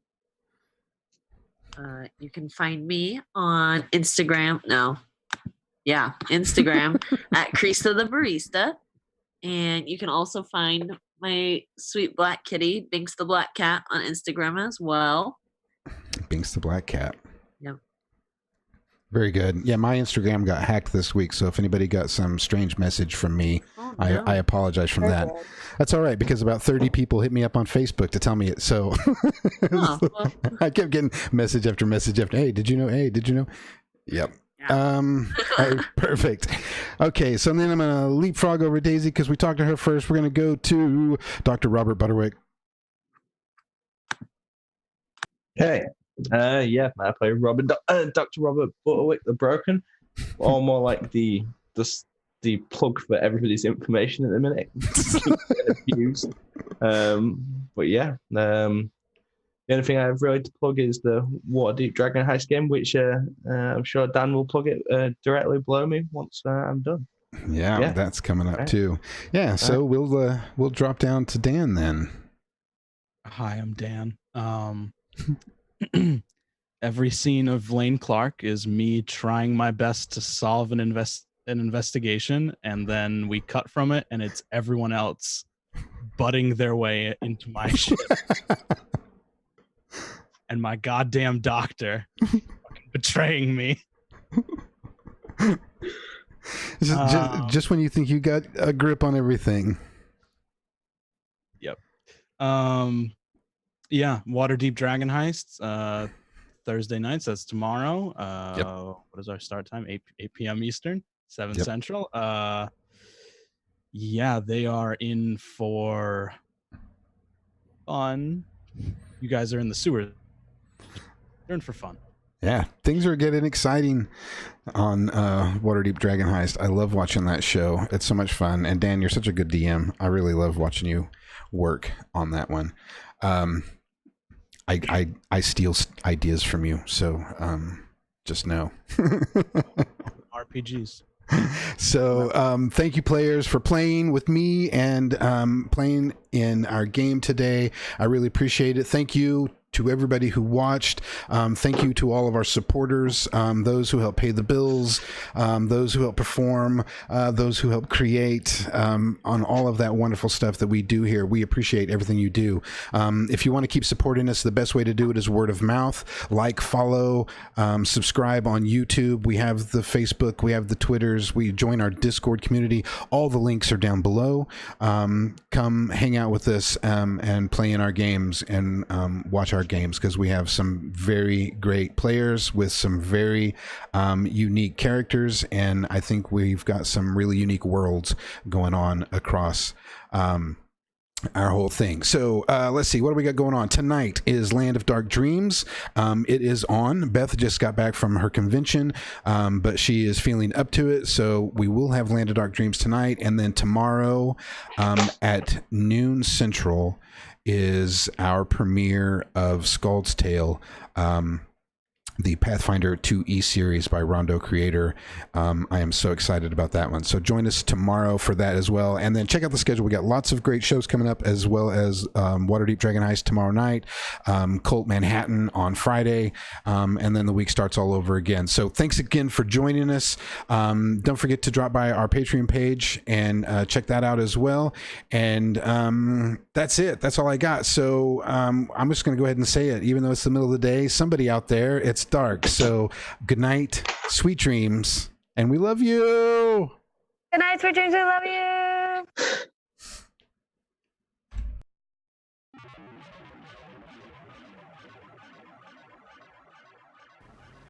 You can find me on Instagram. Instagram at Krista the Barista. And you can also find my sweet black kitty, Binks the Black Cat, on Instagram as well. Binks the Black Cat. Yep. Very good. Yeah, my Instagram got hacked this week, so if anybody got some strange message from me, Oh, no. I apologize from that. That's all right, because about 30 people hit me up on Facebook to tell me it. So Oh, well. I kept getting message after message after, hey, did you know? Hey, did you know? Yep. Yeah. All right, perfect. Okay, so then I'm going to leapfrog over Daisy because we talked to her first. We're going to go to Dr. Robert Butterwick. Hey, yeah, I play Dr. Robert Butterwick the Broken, or more like the plug for everybody's information at the minute. Abused. But yeah, the only thing I have really to plug is the Waterdeep Dragon Heist game, which I'm sure Dan will plug it directly below me once I'm done. Yeah, that's coming up too. Yeah, so we'll drop down to Dan then. Hi, I'm Dan. Every scene of Lane Clark is me trying my best to solve an investigation, and then we cut from it, and it's everyone else butting their way into my shit. And my goddamn doctor fucking betraying me. Just when you think you got a grip on everything. Yep. Yeah, Waterdeep Dragon Heists, Thursday nights. That's tomorrow. What is our start time? 8 p.m. Eastern, 7 Central. Yeah, they are in for fun. You guys are in the sewer. They're in for fun. Yeah, things are getting exciting on Waterdeep Dragon Heist. I love watching that show. It's so much fun. And Dan, you're such a good DM. I really love watching you work on that one. I steal ideas from you, so just know. RPGs. So thank you, players, for playing with me and playing in our game today. I really appreciate it. Thank you to everybody who watched. Thank you to all of our supporters, those who help pay the bills, those who help perform, those who help create, on all of that wonderful stuff that we do here. We appreciate everything you do. If you want to keep supporting us, the best way to do it is word of mouth. Like, follow, subscribe on YouTube. We have the Facebook, we have the Twitters, we join our Discord community. All the links are down below. Come hang out with us and play in our games and watch our games, because we have some very great players with some very unique characters, and I think we've got some really unique worlds going on across our whole thing. So let's see, what do we got going on tonight? Is Land of Dark Dreams. It is on. Beth just got back from her convention, but she is feeling up to it, so we will have Land of Dark Dreams tonight. And then tomorrow at noon Central is our premiere of Scald's Tale, the Pathfinder 2E series by Rondo Creator. I am so excited about that one. So join us tomorrow for that as well. And then check out the schedule. We got lots of great shows coming up, as well as Waterdeep Dragon Heist tomorrow night, KULT Manhattan on Friday, and then the week starts all over again. So thanks again for joining us. Don't forget to drop by our Patreon page and check that out as well. And that's it. That's all I got. So I'm just going to go ahead and say it. Even though it's the middle of the day, somebody out there, it's dark. So good night, sweet dreams, and we love you. Good night, sweet dreams. We love you.